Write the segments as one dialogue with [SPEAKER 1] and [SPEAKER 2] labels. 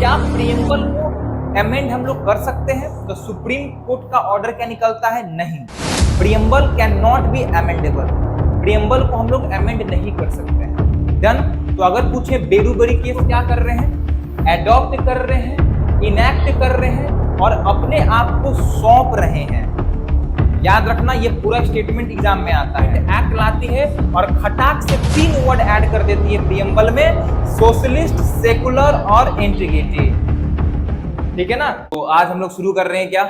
[SPEAKER 1] क्या प्रियम्बल को अमेंड हम लोग कर सकते हैं? तो सुप्रीम कोर्ट का ऑर्डर क्या निकलता है? नहीं, preamble can not be amendable. Preamble को हम लोग अमेंड नहीं कर सकते हैं। डन। तो अगर पूछे बेरूबरी केस क्या कर रहे हैं? एडॉप्ट कर रहे हैं, इनैक्ट कर रहे हैं और अपने आप को सौंप रहे हैं। याद रखना, ये पूरा स्टेटमेंट एग्जाम में आता है। एक्ट लाती है और खटाक से 3 वर्ड ऐड कर देती है प्रियम्बल में, सोशलिस्ट, सेकुलर और इंटीग्रेटिव। ठीक है ना? तो आज हम लोग शुरू कर रहे हैं क्या?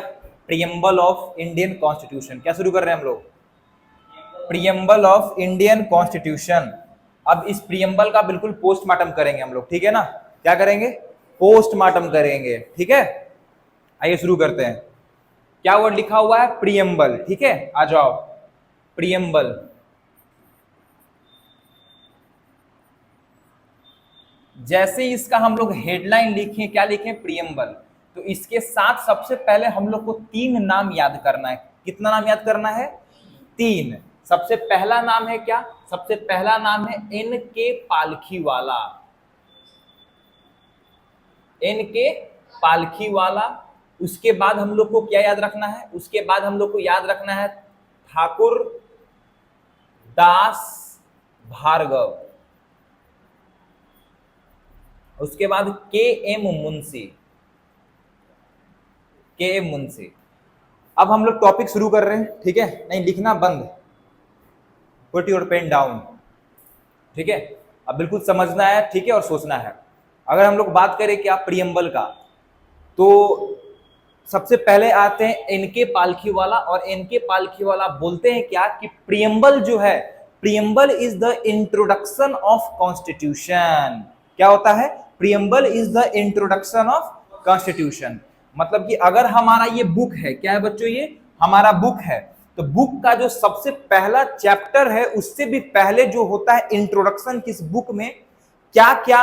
[SPEAKER 1] Preamble of Indian constitution. क्या शुरू कर रहे हैं हम लोग? Preamble of Indian constitution. अब इस प्रियम्बल का बिल्कुल पोस्टमार्टम करेंगे हम लोग, ठीक है ना? क्या करेंगे? पोस्टमार्टम करेंगे, ठीक है? आइए शुरू करते हैं। क्या वर्ड लिखा हुआ है? प्रियम्बल। ठीक है, आ जाओ। प्रियम्बल, जैसे इसका हम लोग हेडलाइन लिखें, क्या लिखें? प्रियम्बल। तो इसके साथ सबसे पहले हम लोग को 3 नाम याद करना है। कितना नाम याद करना है? 3। सबसे पहला नाम है क्या? सबसे पहला नाम है N.K. पालखीवाला। N.K. पालखीवाला। उसके बाद हम लोग को क्या याद रखना है? उसके बाद हम लोग को याद रखना है ठाकुर दास भार्गव। उसके बाद K.M. मुंशी। K.M. मुंशी। अब हम लोग टॉपिक शुरू कर रहे हैं, ठीक है? नहीं लिखना बंद, पुट योर पेन डाउन, ठीक है? अब बिल्कुल समझना है, ठीक है, और सोचना है। अगर हम लोग बात करें क्या प्रियम्बल का, तो सबसे पहले आते हैं N.K. पालखीवाला। और N.K. पालखीवाला बोलते हैं क्या कि प्रियम्बल जो है, preamble is the introduction of constitution. क्या होता है? Preamble is the introduction of constitution. मतलब कि अगर हमारा ये बुक है, क्या है बच्चों? ये हमारा बुक है, तो बुक का जो सबसे पहला चैप्टर है, उससे भी पहले जो होता है इंट्रोडक्शन, किस बुक में क्या क्या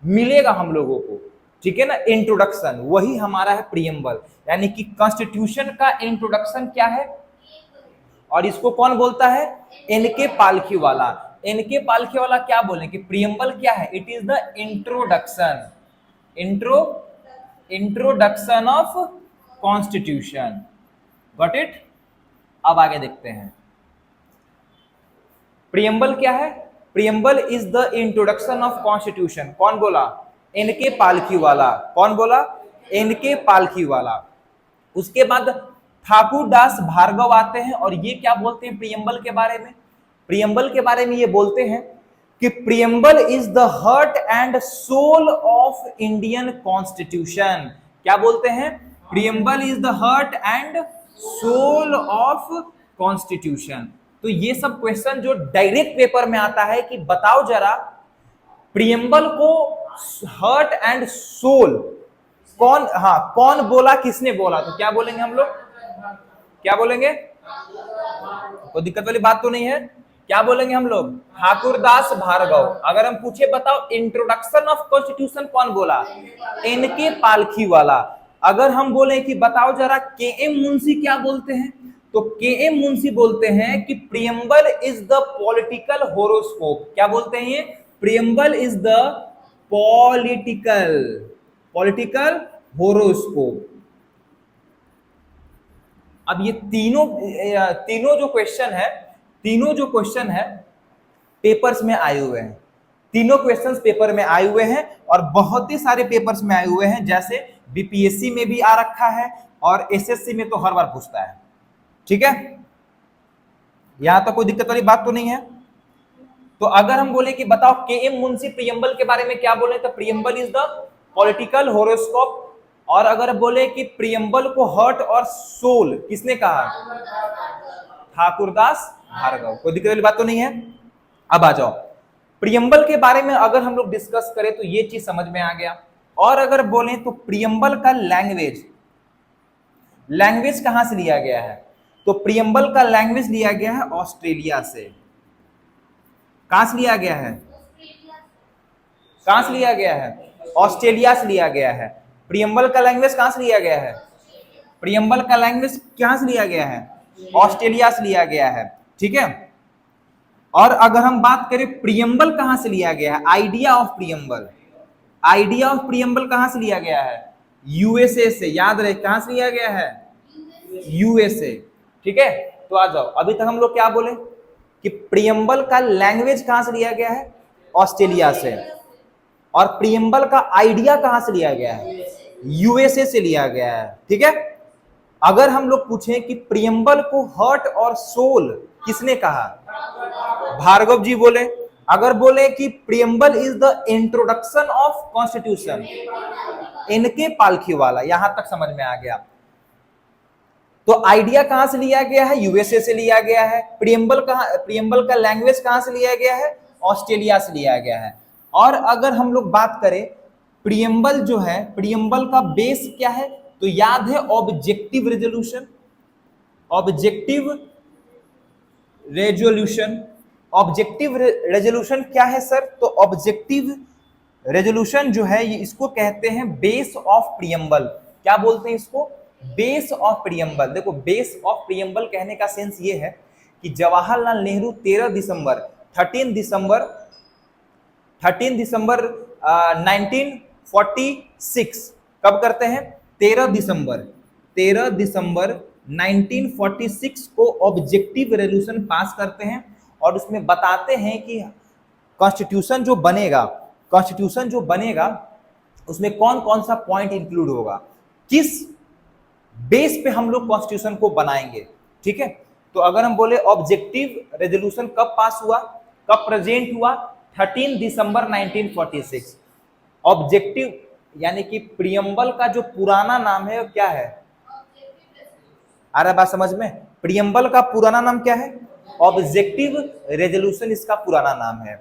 [SPEAKER 1] मिलेगा हम लोगों को, ठीक है ना? इंट्रोडक्शन, वही हमारा है प्रियम्बल। यानी कि कॉन्स्टिट्यूशन का इंट्रोडक्शन क्या है? और इसको कौन बोलता है? N.K. पालखीवाला। N.K. पालखीवाला क्या बोले कि प्रियम्बल क्या है? It is the introduction, introduction of constitution. Got it? अब आगे देखते हैं। प्रियम्बल क्या है? Preamble is the introduction of constitution. कौन बोला? N.K. पालखीवाला। कौन बोला? N.K. पालखीवाला। उसके बाद ठाकुर दास भार्गव आते हैं और ये क्या बोलते हैं प्रियम्बल के बारे में? प्रियम्बल के बारे में ये बोलते हैं कि preamble is the heart and soul of Indian constitution. क्या बोलते हैं? Preamble is the heart and soul of constitution. तो ये सब क्वेश्चन जो डायरेक्ट पेपर में आता है कि बताओ जरा प्रियम्बल को हार्ट एंड सोल कौन, हाँ कौन बोला, किसने बोला? तो क्या बोलेंगे हम लोग? क्या बोलेंगे? कोई दिक्कत वाली बात तो नहीं है? क्या बोलेंगे हम लोग? ठाकुर दास भार्गव। अगर हम पूछे बताओ इंट्रोडक्शन ऑफ कॉन्स्टिट्यूशन कौन बोला? N.K. पालखीवाला। अगर हम बोले कि बताओ जरा K.M. मुंशी क्या बोलते हैं, तो K.M. मुंशी बोलते हैं कि preamble is the political horoscope. क्या बोलते हैं ये? Preamble is the political horoscope. अब ये तीनों जो क्वेश्चन है पेपर्स में आए हुए हैं। तीनों क्वेश्चंस पेपर में आए हुए हैं और बहुत ही सारे पेपर्स में आए हुए हैं। जैसे बीपीएससी में भी आ रखा है और एसएससी में तो हर बार पूछता है, ठीक है? यहां तक कोई दिक्कत वाली बात तो नहीं है? तो अगर हम बोले कि बताओ K.M. मुंशी प्रियम्बल के बारे में क्या बोले, तो preamble is the political horoscope. और अगर बोले कि प्रियम्बल को हार्ट और सोल किसने कहा? ठाकुरदास भार्गव। कोई दिक्कत वाली बात तो नहीं है? अब आ जाओ प्रियम्बल के बारे में अगर हम लोग डिस्कस करें तो ये चीज समझ में आ गया। और अगर बोले तो प्रियम्बल का लैंग्वेज कहां से लिया गया है? तो प्रियम्बल का लैंग्वेज लिया गया है ऑस्ट्रेलिया से। कहां से लिया गया है? कहां से लिया गया है? ऑस्ट्रेलिया से लिया गया है। प्रियम्बल का लैंग्वेज कहां से लिया गया है? प्रियम्बल का लैंग्वेज कहां से लिया गया है? ऑस्ट्रेलिया से लिया गया है, ठीक है? और अगर हम बात करें प्रियम्बल कहां से लिया गया है, idea of preamble, idea of preamble कहां से लिया गया है? यूएसए से। याद रहे कहां से लिया गया है? यूएसए। ठीक है, तो आ जाओ, अभी तक हम लोग क्या बोले कि प्रियम्बल का लैंग्वेज कहां से लिया गया है? ऑस्ट्रेलिया से। और प्रियम्बल का आइडिया कहां से लिया गया है? यूएसए से लिया गया है। ठीक है, अगर हम लोग पूछें कि प्रियम्बल को हार्ट और सोल किसने कहा? भार्गव जी बोले। अगर बोले कि preamble is the introduction of constitution, इनके पालखी वाला, यहां तक समझ में आ गया। तो आइडिया कहां से लिया गया है? यूएसए से लिया गया है। प्रियम्बल का लैंग्वेज कहां से लिया गया है? ऑस्ट्रेलिया से लिया गया है। और अगर हम लोग बात करें प्रियम्बल जो है, प्रियम्बल का बेस क्या है? तो याद है objective resolution. Objective resolution, objective resolution क्या है सर? तो ऑब्जेक्टिव रेजोल्यूशन जो है ये इसको कहते हैं बेस ऑफ प्रियम्बल। क्या बोलते हैं इसको? Base of preamble. देखो, बेस ऑफ प्रियम्बल कहने का सेंस ये है कि जवाहरलाल नेहरू 13 दिसंबर 1946 कब करते हैं? 13 दिसंबर 1946 को ऑब्जेक्टिव रेजोल्यूशन पास करते हैं और उसमें बताते हैं कि कॉन्स्टिट्यूशन जो बनेगा उसमें कौन कौन सा पॉइंट इंक्लूड होगा, किस बेस पे हम लोग कॉन्स्टिट्यूशन को बनाएंगे। ठीक है, तो अगर हम बोले ऑब्जेक्टिव रेजोल्यूशन कब पास हुआ, कब प्रेजेंट हुआ? 13 दिसंबर 1946। ऑब्जेक्टिव यानी कि प्रियम्बल का जो पुराना नाम है वो क्या है? आ रहा बात समझ में? प्रियम्बल का पुराना नाम क्या है? ऑब्जेक्टिव रेजोल्यूशन इसका पुराना नाम है।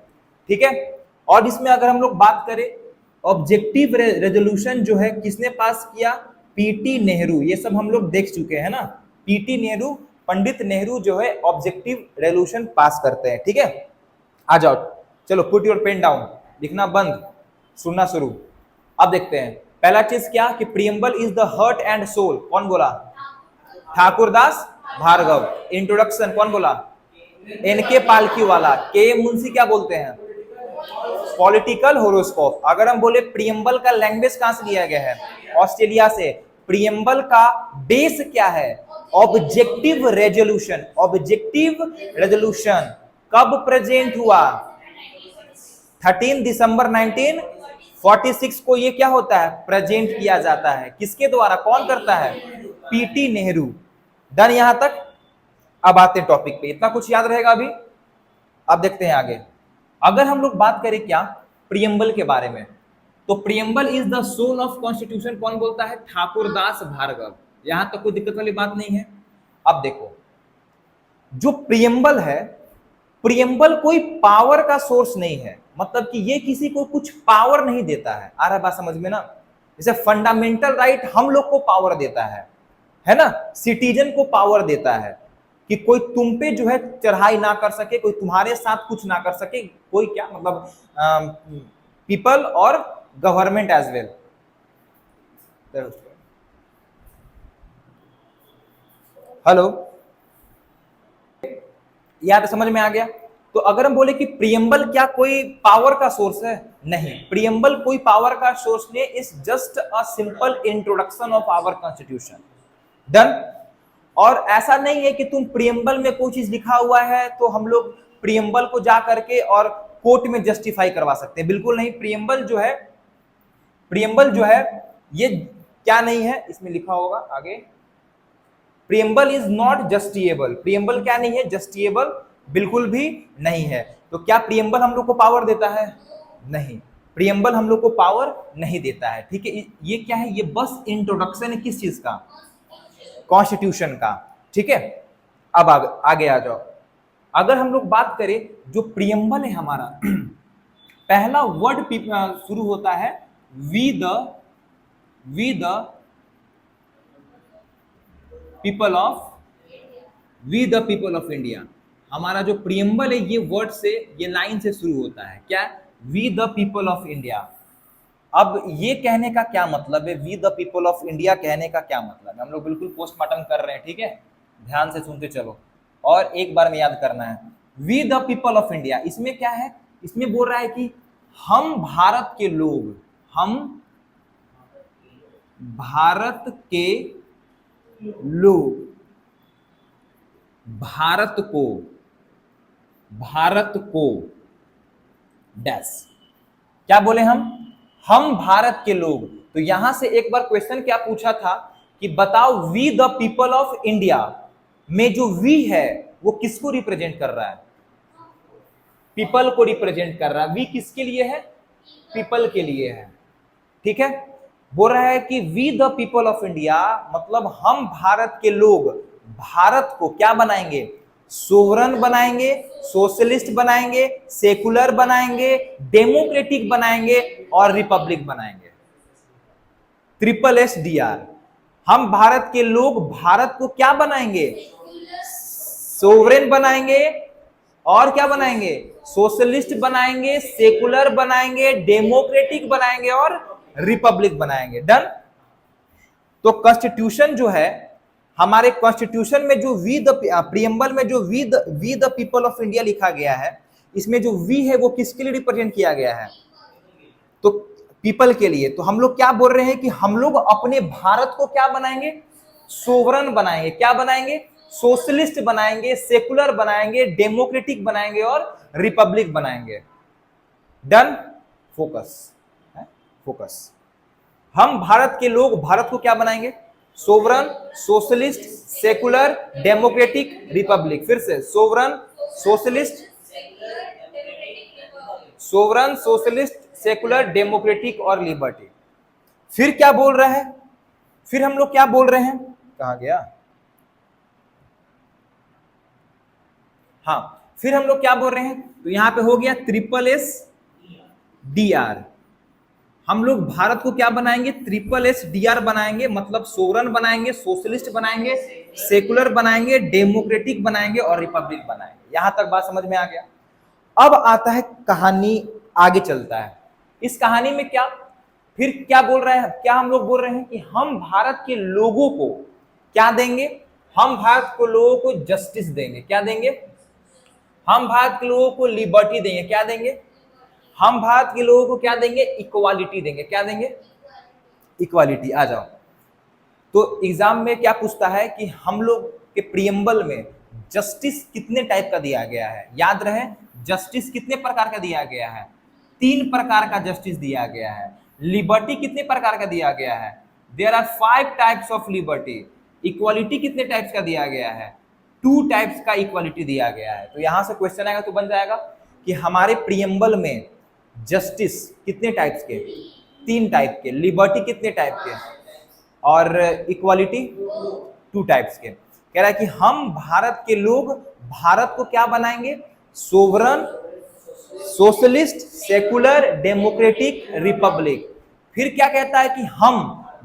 [SPEAKER 1] ठीक है, और इसमें अगर हम लोग बात करें ऑब्जेक्टिव रेजोल्यूशन जो है किसने पास किया? पीटी नेहरू। ये सब हम लोग देख चुके हैं ना, पीटी नेहरू, पंडित नेहरू जो है ऑब्जेक्टिव रेजोल्यूशन पास करते हैं। ठीक है, आ जाओ, चलो पुट योर पेन डाउन, लिखना बंद, सुनना शुरू। अब देखते हैं पहला चीज क्या कि preamble is the heart and soul. कौन बोला? ठाकुरदास भार्गव। इंट्रोडक्शन कौन बोला? एनके पालकी वाला। के मुंशी क्या बोलते हैं? Political horoscope. अगर हम बोले प्रियम्बल का लैंग्वेज कहां से लिया गया है? ऑस्ट्रेलिया से। प्रियम्बल का बेस क्या है? Objective resolution. ऑब्जेक्टिव रेजोल्यूशन कब प्रेजेंट हुआ? 13 दिसंबर 1946 को ये क्या होता है? प्रेजेंट किया जाता है। किसके द्वारा? कौन करता है? पीटी नेहरू। डन यहां तक। अब आते हैं टॉपिक पे, इतना कुछ याद रहेगा अभी। अब देखते हैं आगे। अगर हम लोग बात करें क्या प्रियम्बल के बारे में, तो preamble is the soul of constitution कौन बोलता है? ठाकुरदास भार्गव। यहां तक कोई दिक्कत वाली बात नहीं है। अब देखो, जो प्रियम्बल है, प्रियम्बल कोई पावर का सोर्स नहीं है, मतलब कि ये किसी को कुछ पावर नहीं देता है। आ रहा है बात समझ में ना? जैसे फंडामेंटल राइट हम लोग को पावर देता है ना, सिटीजन को पावर देता है कि कोई तुम पे जो है चढ़ाई ना कर सके, कोई तुम्हारे साथ कुछ ना कर सके, कोई क्या मतलब पीपल और गवर्नमेंट एज वेल। हेलो, यहां पे समझ में आ गया? तो अगर हम बोले कि प्रियम्बल क्या कोई पावर का सोर्स है? नहीं, प्रियम्बल कोई पावर का सोर्स नहीं, is just a simple introduction of our constitution. Done. और ऐसा नहीं है कि तुम प्रियम्बल में कोई चीज लिखा हुआ है तो हम लोग प्रियम्बल को जा करके और कोर्ट में जस्टिफाई करवा सकते हैं, बिल्कुल नहीं। प्रियम्बल जो है ये क्या नहीं है, इसमें लिखा होगा आगे, प्रियम्बल इज नॉट जस्टिएबल। प्रियम्बल क्या नहीं है? जस्टिएबल बिल्कुल भी नहीं है। तो क्या प्रियम्बल हम लोग को पावर देता है? नहीं, प्रियम्बल हम लोग को पावर नहीं देता है। ठीक है, ये क्या है? ये बस इंट्रोडक्शन है किस चीज का? कॉन्स्टिट्यूशन का। ठीक है, अब आगे आ जाओ। अगर हम लोग बात करें जो प्रियम्बल है हमारा, पहला वर्ड शुरू होता है we the people of India. हमारा जो प्रियम्बल है ये वर्ड से, ये लाइन से शुरू होता है। क्या? We the people of India. अब ये कहने का क्या मतलब है? We the people of India कहने का क्या मतलब है? हम लोग बिल्कुल पोस्टमार्टम कर रहे हैं, ठीक है, ध्यान से सुनते चलो और एक बार में याद करना है। We the people of India, इसमें क्या है? इसमें बोल रहा है कि हम भारत के लोग, हम भारत के लोग भारत को डैश, क्या बोले हम भारत के लोग। तो यहां से एक बार क्वेश्चन क्या पूछा था कि बताओ we the people of India में जो वी है वो किसको रिप्रेजेंट कर रहा है? पीपल को रिप्रेजेंट कर रहा है। वी किसके लिए है? पीपल के लिए है। ठीक है, बोल रहा है कि we the people of India मतलब हम भारत के लोग भारत को क्या बनाएंगे? सोवरन बनाएंगे, सोशलिस्ट बनाएंगे, सेकुलर बनाएंगे, डेमोक्रेटिक बनाएंगे और रिपब्लिक बनाएंगे। Triple S D R. हम भारत के लोग भारत को क्या बनाएंगे? सोवरेन बनाएंगे और क्या बनाएंगे? सोशलिस्ट बनाएंगे, सेकुलर बनाएंगे, डेमोक्रेटिक बनाएंगे और रिपब्लिक बनाएंगे। डन। तो कॉन्स्टिट्यूशन जो है, हमारे कॉन्स्टिट्यूशन में जो वी द प्रियम्बल में जो we the people of India लिखा गया है, इसमें जो वी है वो किसके लिए रिप्रेजेंट किया गया है? तो पीपल के लिए। तो हम लोग क्या बोल रहे हैं कि हम लोग अपने भारत को क्या बनाएंगे? सोवरन बनाएंगे। क्या बनाएंगे? सोशलिस्ट बनाएंगे, सेकुलर बनाएंगे, डेमोक्रेटिक बनाएंगे और रिपब्लिक बनाएंगे। डन। फोकस है, फोकस। हम भारत के लोग भारत को क्या बनाएंगे? Sovereign, socialist, secular, democratic, Republic. फिर से सोवरन, सोशलिस्ट, सेकुलर, डेमोक्रेटिक और लिबर्टी। फिर क्या बोल रहा है? फिर हम लोग क्या बोल रहे हैं? कहां गया? हाँ, फिर हम लोग क्या बोल रहे हैं? तो यहां पे हो गया ट्रिपल एस डी आर। हम लोग भारत को क्या बनाएंगे? ट्रिपल एस डी आर बनाएंगे, मतलब सोवरन बनाएंगे, सोशलिस्ट बनाएंगे, सेकुलर बनाएंगे, डेमोक्रेटिक बनाएंगे और रिपब्लिक बनाएंगे। यहां तक बात समझ में आ गया। अब आता है कहानी, आगे चलता है। इस कहानी में क्या फिर क्या बोल रहे हैं? क्या हम लोग बोल रहे हैं कि हम भारत के लोगों को क्या देंगे? हम भारत को लोगों को जस्टिस देंगे। क्या देंगे? हम भारत के लोगों को लिबर्टी देंगे। क्या देंगे? हम भारत के लोगों को क्या देंगे? इक्वालिटी देंगे। क्या देंगे? इक्वालिटी। आ जाओ। तो एग्जाम में क्या पूछता है कि हम लोग के प्रियम्बल में जस्टिस कितने टाइप का दिया गया है? याद रहे, जस्टिस कितने प्रकार का दिया गया है? 3 प्रकार का जस्टिस दिया गया है। लिबर्टी कितने प्रकार का दिया गया है? There are 5 types of liberty. Equality कितने टाइप्स का दिया गया है? 2 टाइप्स का इक्वालिटी दिया गया है। तो यहां से क्वेश्चन आएगा तो बन जाएगा कि हमारे प्रियम्बल में जस्टिस कितने टाइप्स के? 3 टाइप के। लिबर्टी कितने टाइप के? और इक्वालिटी 2 टाइप्स के। कह रहा है कि हम भारत के लोग भारत को क्या बनाएंगे? Sovereign, socialist, secular, democratic, Republic. फिर क्या कहता है कि हम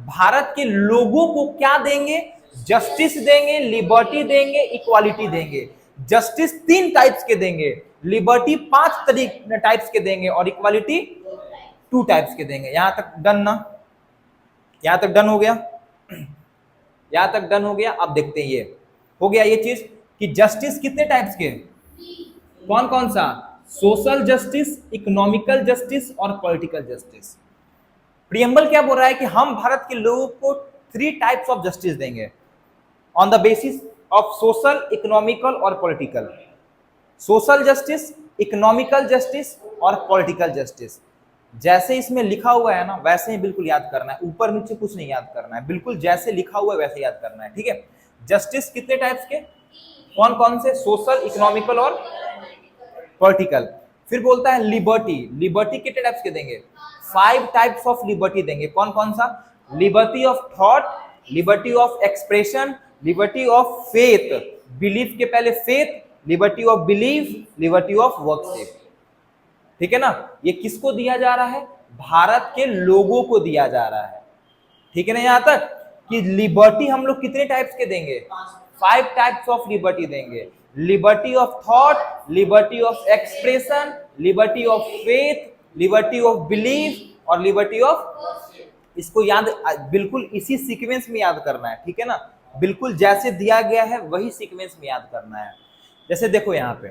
[SPEAKER 1] भारत के लोगों को क्या देंगे? जस्टिस देंगे, लिबर्टी देंगे, इक्वालिटी देंगे। जस्टिस 3 टाइप्स के देंगे, लिबर्टी 5 टाइप्स के देंगे और इक्वालिटी 2 टाइप्स के देंगे। यहां तक डन ना? यहां तक डन हो गया? यहां तक डन हो गया। अब देखते हैं, ये हो गया ये चीज कि जस्टिस कितने टाइप्स के? कौन कौन सा? सोशल जस्टिस, इकोनॉमिकल जस्टिस और पॉलिटिकल जस्टिस। प्रियम्बल क्या बोल रहा है कि हम भारत के लोगों को 3 टाइप्स ऑफ जस्टिस देंगे on the basis of social, economical और political. Social justice, economical justice और पॉलिटिकल जस्टिस। जैसे इसमें लिखा हुआ है ना वैसे ही बिल्कुल याद करना है, ऊपर नीचे कुछ नहीं याद करना है, बिल्कुल जैसे लिखा हुआ है वैसे याद करना है। ठीक है। जस्टिस कितने टाइप्स के? कौन कौन से? सोशल, इकोनॉमिकल और पॉलिटिकल। फिर बोलता है लिबर्टी। लिबर्टी कितने टाइप्स के देंगे? 5 टाइप्स ऑफ लिबर्टी देंगे। कौन कौन सा? Liberty of thought, liberty of expression, liberty of faith, belief के पहले faith, liberty of belief, liberty of worship. ठीक है ना? ये किसको दिया जा रहा है? भारत के लोगों को दिया जा रहा है। ठीक है ना? यहां तक कि लिबर्टी हम लोग कितने टाइप्स के देंगे? 5 टाइप्स ऑफ लिबर्टी देंगे। Liberty of thought, liberty of expression, liberty of faith, liberty of belief और लिबर्टी ऑफ। इसको याद बिल्कुल इसी सीक्वेंस में याद करना है। ठीक है ना? बिल्कुल जैसे दिया गया है वही सीक्वेंस में याद करना है। जैसे देखो यहाँ पे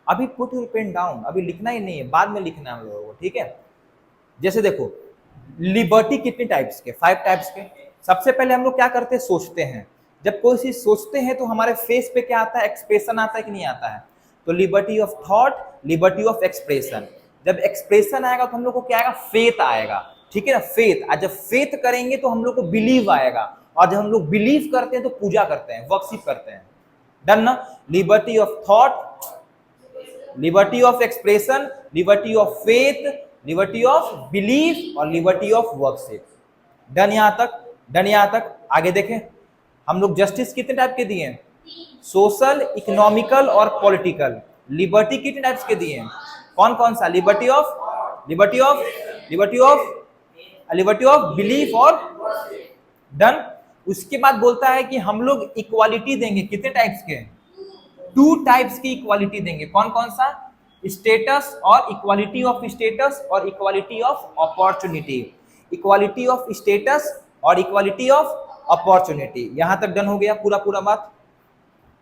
[SPEAKER 1] अभी पुट योर पेन डाउन, अभी लिखना ही नहीं है, बाद में लिखना है हम लोगों को। ठीक है। जैसे देखो लिबर्टी कितने टाइप्स के, 5 टाइप्स के। सबसे पहले हम लोग क्या करते हैं, सोचते हैं। जब कोई चीज सोचते हैं तो हमारे फेस पे क्या आता है, एक्सप्रेशन आता है कि नहीं आता है। तो liberty of thought, liberty of expression. जब एक्सप्रेशन आएगा तो हम लोग को क्या आएगा, फेथ आएगा, ठीक है ना, फेथ। और जब फेथ करेंगे तो हम लोग को बिलीव आएगा, और जब हम लोग बिलीव करते हैं तो पूजा करते हैं, वर्शिप करते हैं। डन ना। Liberty of thought, liberty of expression, liberty of faith, liberty of belief और लिबर्टी ऑफ वर्शिप। डन यहां तक, डन यहां तक। आगे देखें, हम लोग जस्टिस कितने टाइप के दिए हैं, सोशल, इकोनॉमिकल और पॉलिटिकल। लिबर्टी कितने टाइप्स के दिए हैं, कौन कौन सा, liberty of, liberty of, liberty of, liberty of belief और डन। उसके बाद बोलता है कि हम लोग इक्वालिटी देंगे, कितने टाइप्स के, 2 टाइप्स की इक्वालिटी देंगे। कौन कौन सा, स्टेटस और इक्वालिटी ऑफ स्टेटस और equality of opportunity. Equality of status और इक्वालिटी ऑफ अपॉर्चुनिटी। यहां तक डन हो गया पूरा पूरा बात,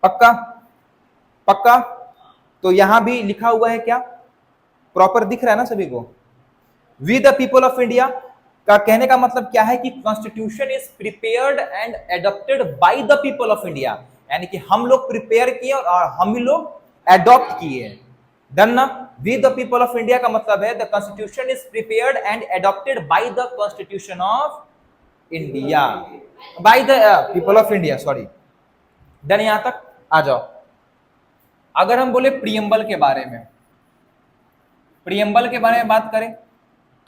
[SPEAKER 1] पक्का पक्का। तो यहां भी लिखा हुआ है क्या, प्रॉपर दिख रहा है ना सभी को। We the people of India का कहने का मतलब क्या है कि constitution is prepared and adopted by the people of India, यानी कि हम लोग प्रिपेयर किए और हम ही लोग एडॉप्ट किए। डन ना। We the people of India का मतलब है the constitution is prepared and adopted by the constitution of India, by the people of India, sorry. Done यहां तक। आ जाओ, अगर हम बोले प्रियम्बल के बारे में, प्रियम्बल के बारे में बात करें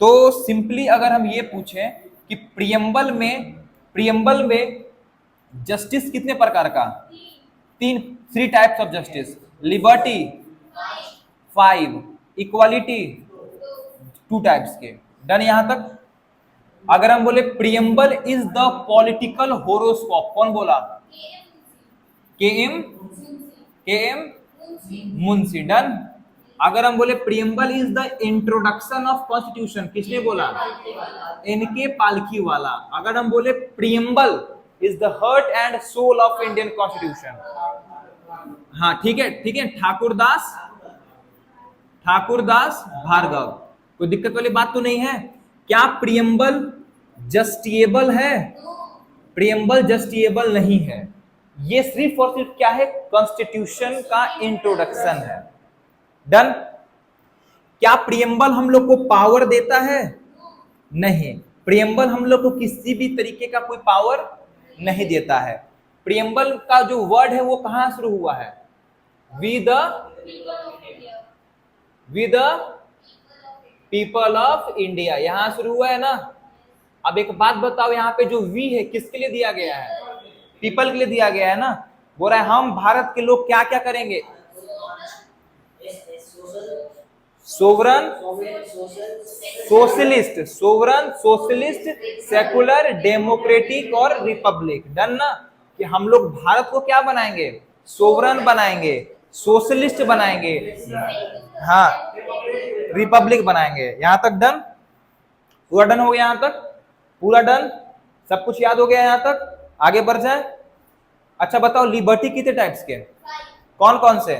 [SPEAKER 1] तो सिंपली अगर हम ये पूछें कि प्रियम्बल में जस्टिस कितने प्रकार का, 3 types of justice, liberty 5, equality 2 types के। डन यहां तक। अगर हम बोले preamble is the political horoscope, कौन बोला, के एम मुंशी। डन। अगर हम बोले preamble is the introduction of constitution, किसने बोला, एनके पालखी वाला। अगर हम बोले preamble is the heart and soul of Indian constitution, हाँ ठीक है, ठीक है, ठाकुरदास भार्गव। कोई दिक्कत वाली बात तो नहीं है। क्या प्रियम्बल जस्टिएबल है, प्रियम्बल जस्टिएबल नहीं है। ये सिर्फ और सिर्फ क्या है, कॉन्स्टिट्यूशन का इंट्रोडक्शन है। डन। क्या प्रियम्बल हम लोग को पावर देता है, नहीं। प्रियम्बल हम लोग को किसी भी तरीके का कोई पावर नहीं देता है। प्रियम्बल का जो वर्ड है वो कहां शुरू हुआ है, we the people of India, यहां शुरू हुआ है ना। अब एक बात बताओ, यहाँ पे जो वी है किसके लिए दिया गया है, पीपल के लिए दिया गया है ना। बोल रहा है हम भारत के लोग क्या क्या करेंगे, सोवरन सोशलिस्ट, सेकुलर, डेमोक्रेटिक और रिपब्लिक। डन ना। कि हम लोग भारत को क्या बनाएंगे, सोवरन बनाएंगे, सोशलिस्ट बनाएंगे, हाँ रिपब्लिक बनाएंगे। यहां तक डन, पूरा डन हो गया, यहां तक पूरा डन, सब कुछ याद हो गया यहां तक। आगे बढ़ जाए। अच्छा बताओ, लिबर्टी कितने टाइप्स के, कौन कौन से,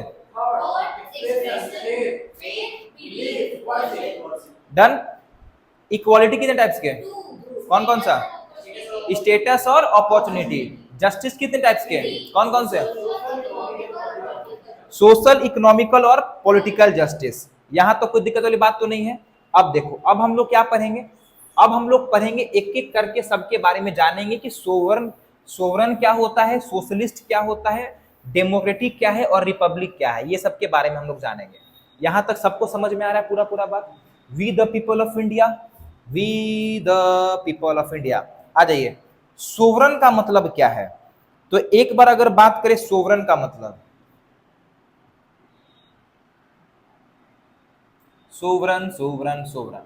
[SPEAKER 1] डन। इक्वालिटी कितने टाइप्स के, कौन कौन सा, स्टेटस और अपॉर्चुनिटी। जस्टिस कितने टाइप्स के, कौन कौन से, सोशल, इकोनॉमिकल और पॉलिटिकल जस्टिस। यहां तो कोई दिक्कत वाली बात तो नहीं है। अब देखो, अब हम लोग क्या पढ़ेंगे, अब हम लोग पढ़ेंगे एक एक करके सबके बारे में जानेंगे कि सोवरन क्या होता है, सोशलिस्ट क्या होता है, डेमोक्रेटिक क्या है और रिपब्लिक क्या है। ये सब के बारे में हम लोग जानेंगे। यहां तक सबको समझ में आ रहा है पूरा पूरा बात। We the people of India, we the people of India. आ जाइए, सोवरन का मतलब क्या है। तो एक बार अगर बात करें सोवरन का मतलब, सोवरन,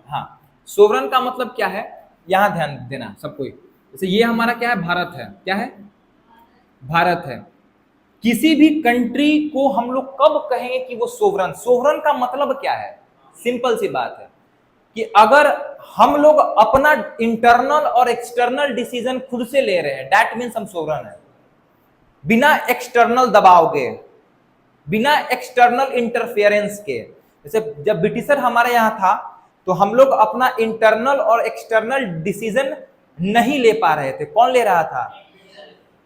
[SPEAKER 1] हाँ सोवरन का मतलब क्या है, यहां ध्यान देना सब कोई। जैसे ये हमारा क्या है, भारत है, क्या है, भारत है। किसी भी कंट्री को हम लोग कब कहेंगे कि वो सोवरन का मतलब क्या है, सिंपल सी बात है कि अगर हम लोग अपना इंटरनल और एक्सटर्नल डिसीजन खुद से ले रहे हैं, दैट मीन्स हम सोवरन है। बिना एक्सटर्नल दबाव के, बिना एक्सटर्नल इंटरफेरेंस के। जैसे जब ब्रिटिशर हमारे यहाँ था तो हम लोग अपना इंटरनल और एक्सटर्नल डिसीजन नहीं ले पा रहे थे। कौन ले रहा था?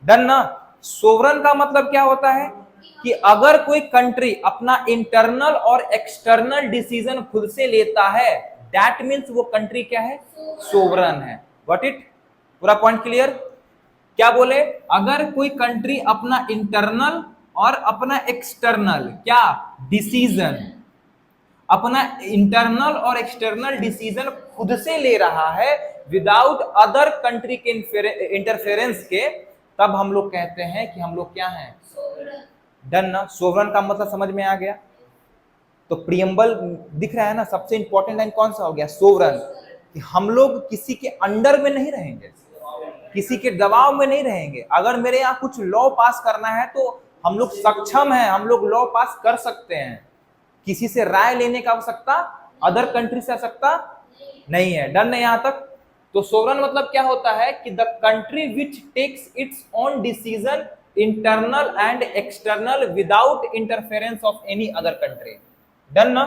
[SPEAKER 1] डन ना। सोवरन का मतलब क्या होता है कि अगर कोई कंट्री अपना इंटरनल और एक्सटर्नल डिसीजन खुद से लेता है, दैट मीन्स वो कंट्री क्या है? सोवरन है। What it? पूरा पॉइंट क्लियर? क्या बोले? अगर कोई कंट्री अपना इंटरनल और अपना एक्सटर्नल क्या डिसीजन, अपना इंटरनल और एक्सटर्नल डिसीजन खुद से ले रहा है विदाउट अदर कंट्री के इंटरफेरेंस के, तब हम लोग कहते हैं कि हम लोग क्या हैं? डन ना। सोवरन का मतलब समझ में आ गया? तो प्रियम्बल दिख रहा है ना, सबसे इंपॉर्टेंट लाइन कौन सा हो गया? सोवरन। कि हम लोग किसी के अंडर में नहीं रहेंगे, किसी के दबाव में नहीं रहेंगे। अगर मेरे यहाँ कुछ लॉ पास करना है तो हम लोग सक्षम हैं, हम लोग लॉ पास कर सकते हैं। किसी से राय लेने का आवश्यकता, अदर कंट्री से आवश्यकता नहीं है। डन है यहां तक? तो सोवरन मतलब क्या होता है कि the country which takes its own decision internal and external without interference of any other country. Done ना।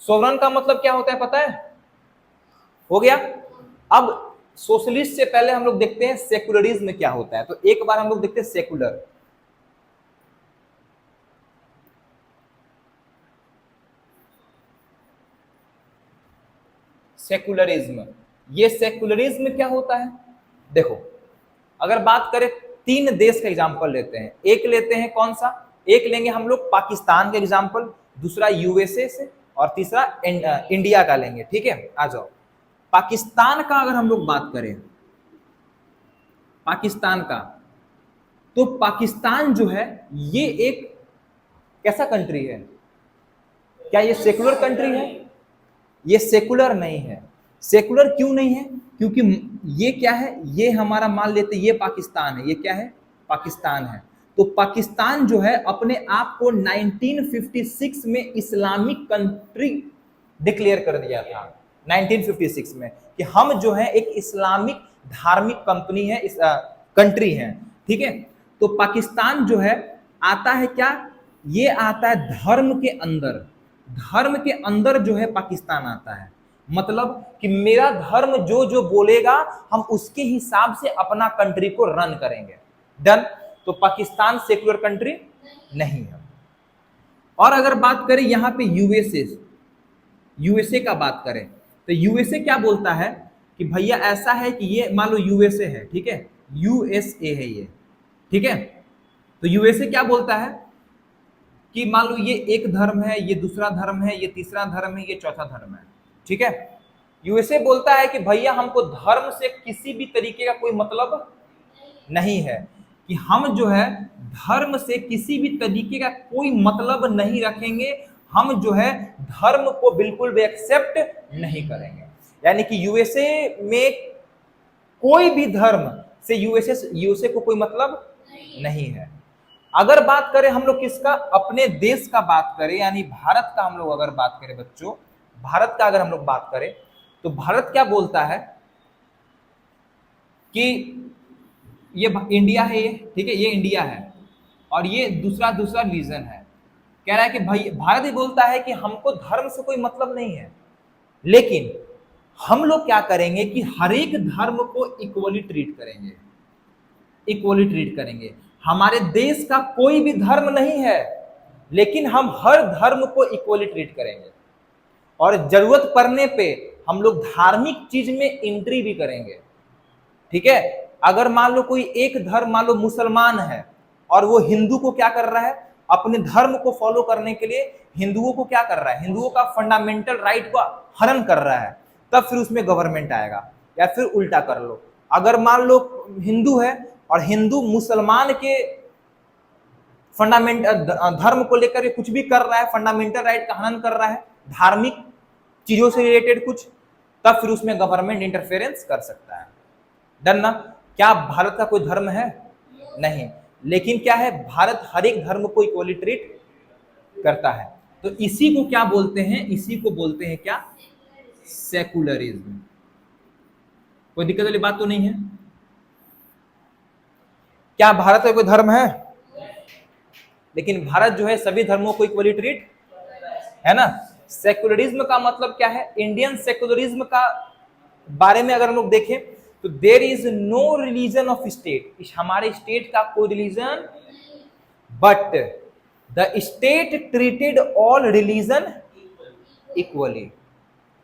[SPEAKER 1] सोवरन का मतलब क्या होता है पता है? हो गया। अब सोशलिस्ट से पहले हम लोग देखते हैं सेकुलरिज्म क्या होता है। तो एक बार हम लोग देखते हैं सेकुलर। सेकुलरिज्म, ये सेकुलरिज्म क्या होता है? देखो, अगर बात करें, तीन देश का एग्जांपल लेते हैं। एक लेते हैं कौन सा? एक लेंगे हम लोग पाकिस्तान का एग्जांपल, दूसरा यूएसए से, और तीसरा इंडिया का लेंगे। ठीक है, आ जाओ। पाकिस्तान का अगर हम लोग बात करें, पाकिस्तान का, तो पाकिस्तान जो है ये एक कैसा कंट्री है? क्या ये सेकुलर कंट्री है? ये सेकुलर नहीं है। सेकुलर क्यों नहीं है? क्योंकि ये क्या है? ये हमारा मान लेते ये पाकिस्तान है। ये क्या है? पाकिस्तान है। तो पाकिस्तान जो है अपने आप को 1956 में इस्लामिक कंट्री डिक्लेयर कर दिया था। 1956 में कि हम जो है एक इस्लामिक धार्मिक कंपनी है, इस कंट्री है। ठीक है। तो पाकिस्तान जो है आता है क्या? ये आता है धर्म के अंदर। धर्म के अंदर जो है पाकिस्तान आता है। मतलब कि मेरा धर्म जो जो बोलेगा हम उसके हिसाब से अपना कंट्री को रन करेंगे। डन। तो पाकिस्तान सेकुलर कंट्री नहीं है। और अगर बात करें यहां पे यूएसए, यूएसए का बात करें तो यूएसए क्या बोलता है कि भैया ऐसा है कि ये मान लो यूएसए है, ठीक है, यूएसए है ये, ठीक है। तो यूएसए क्या बोलता है कि मान लो ये एक धर्म है, ये दूसरा धर्म है, ये तीसरा धर्म है, ये चौथा धर्म है, ठीक है। यूएसए बोलता है कि भैया हमको धर्म से किसी भी तरीके का कोई मतलब नहीं है, कि हम जो है धर्म से किसी भी तरीके का कोई मतलब नहीं रखेंगे, हम जो है धर्म को बिल्कुल भी एक्सेप्ट नहीं करेंगे। यानी कि यूएसए में कोई भी धर्म से यूएसए को कोई मतलब नहीं है। अगर बात करें हम लोग किसका, अपने देश का बात करें, यानी भारत का हम लोग अगर बात करें बच्चों, भारत का अगर हम लोग बात करें तो भारत क्या बोलता है कि ये इंडिया है, ये ठीक है, ये इंडिया है और ये दूसरा रीजन है। कह रहा है कि भाई भारत ही बोलता है कि हमको धर्म से कोई मतलब नहीं है, लेकिन हम लोग क्या करेंगे कि हर एक धर्म को इक्वली ट्रीट करेंगे, इक्वली ट्रीट करेंगे। हमारे देश का कोई भी धर्म नहीं है, लेकिन हम हर धर्म को इक्वली ट्रीट करेंगे और जरूरत पड़ने पे हम लोग धार्मिक चीज में एंट्री भी करेंगे, ठीक है। अगर मान लो कोई एक धर्म, मान लो मुसलमान है और वो हिंदू को क्या कर रहा है, अपने धर्म को फॉलो करने के लिए हिंदुओं को क्या कर रहा है, हिंदुओं का फंडामेंटल राइट को हनन कर रहा है, तब फिर उसमें गवर्नमेंट आएगा। या फिर उल्टा कर लो, अगर मान लो हिंदू है और हिंदू मुसलमान के फंडामेंटल धर्म को लेकर कुछ भी कर रहा है, फंडामेंटल राइट का हनन कर रहा है, धार्मिक चीजों से रिलेटेड कुछ, तब फिर उसमें गवर्नमेंट इंटरफेरेंस कर सकता है। डन ना। क्या भारत का कोई धर्म है? नहीं, लेकिन क्या है, भारत हर एक धर्म को इक्वली ट्रीट करता है। तो इसी को क्या बोलते हैं, इसी को बोलते हैं क्या, सेकुलरिज्म। कोई दिक्कत वाली बात तो नहीं है? क्या भारत का कोई धर्म है? लेकिन भारत जो है सभी धर्मों को इक्वली ट्रीट, है ना, सेकुलरिज्म का मतलब क्या है? इंडियन सेकुलरिज्म का बारे में अगर हम लोग देखें तो there is no religion of state, हमारे स्टेट का कोई religion, but the state treated all religion equally.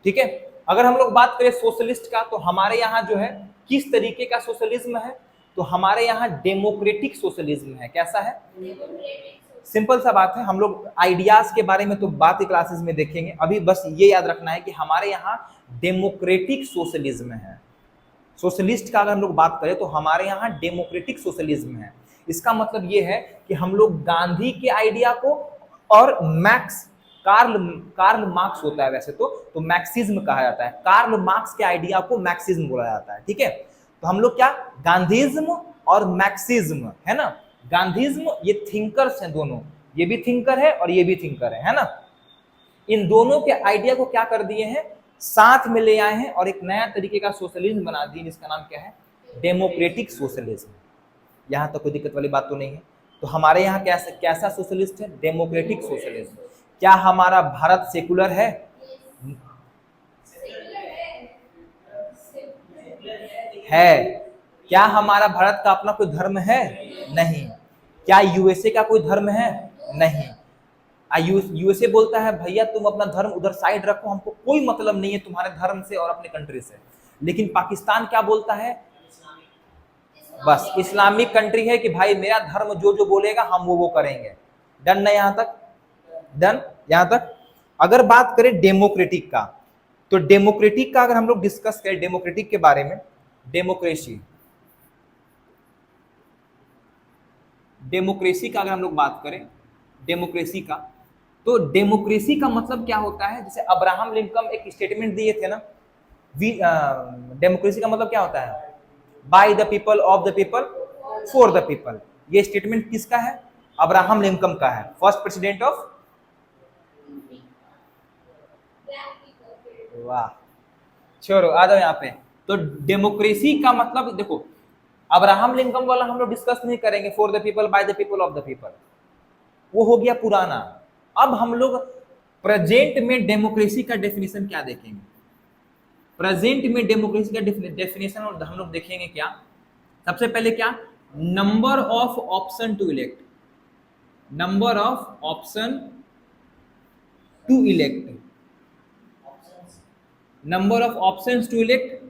[SPEAKER 1] ठीक है, अगर हम लोग बात करें सोशलिस्ट का तो हमारे यहाँ जो है किस तरीके का सोशलिज्म है? तो हमारे यहाँ डेमोक्रेटिक सोशलिज्म है। कैसा है? सिंपल सा बात है, हम लोग आइडियाज के बारे में तो बात की क्लासेस में देखेंगे, अभी बस ये याद रखना है कि हमारे यहाँ डेमोक्रेटिक सोशलिज्म है। सोशलिस्ट का अगर हम लोग बात करें तो हमारे यहाँ डेमोक्रेटिक सोशलिज्म है। इसका मतलब ये है कि हम लोग गांधी के आइडिया को और कार्ल मार्क्स होता है वैसे तो मैक्सिज्म कहा जाता है, कार्ल मार्क्स के आइडिया को मैक्सिज्म बोला जाता है। ठीक है, तो हम लोग क्या, गांधीज्म और मैक्सिज्म है ना, गांधीज्म ये थिंकर्स हैं दोनों, ये भी थिंकर है और ये भी थिंकर है ना, इन दोनों के आइडिया को क्या कर दिए हैं, साथ में ले आए हैं और एक नया तरीके का सोशलिज्म बना दिए, जिसका नाम क्या है, डेमोक्रेटिक सोशलिज्म। यहां तक कोई दिक्कत वाली बात तो नहीं है। तो हमारे यहाँ कैसा सोशलिस्ट है? Democratic socialism. क्या हमारा भारत सेकुलर है? है। क्या हमारा भारत का अपना कोई धर्म है? नहीं। क्या यूएसए का कोई धर्म है? नहीं। यूएसए बोलता है भैया तुम अपना धर्म उधर साइड रखो, हमको कोई मतलब नहीं है तुम्हारे धर्म से और अपने कंट्री से। लेकिन पाकिस्तान क्या बोलता है? बस इस्लामिक कंट्री है कि भाई मेरा धर्म जो जो बोलेगा हम वो करेंगे। डन ना यहां तक? डन यहां तक? अगर बात करें डेमोक्रेटिक का, तो डेमोक्रेटिक का अगर हम लोग डिस्कस करें डेमोक्रेटिक के बारे में, डेमोक्रेसी का अगर हम लोग बात करें डेमोक्रेसी का, तो डेमोक्रेसी का मतलब क्या होता है? जैसे अब्राहम लिंकन एक स्टेटमेंट दिए थे ना, डेमोक्रेसी का मतलब क्या होता है? Bye the people, of the people, for the people. ये स्टेटमेंट किसका है? अब्राहम लिंकन का है, फर्स्ट प्रेसिडेंट ऑफ, वाह, छोड़ो आ जाओ यहाँ पे। तो डेमोक्रेसी का मतलब देखो, अब्राहम लिंकन वाला हम लोग डिस्कस नहीं करेंगे, for the people, bye the people, of the people, वो हो गया पुराना। अब हम लोग प्रेजेंट में डेमोक्रेसी का डेफिनेशन क्या देखेंगे? प्रेजेंट में डेमोक्रेसी का डेफिनेशन और हम लोग देखेंगे क्या? सबसे पहले क्या? Number of option to elect, number of option to elect, number of options to elect,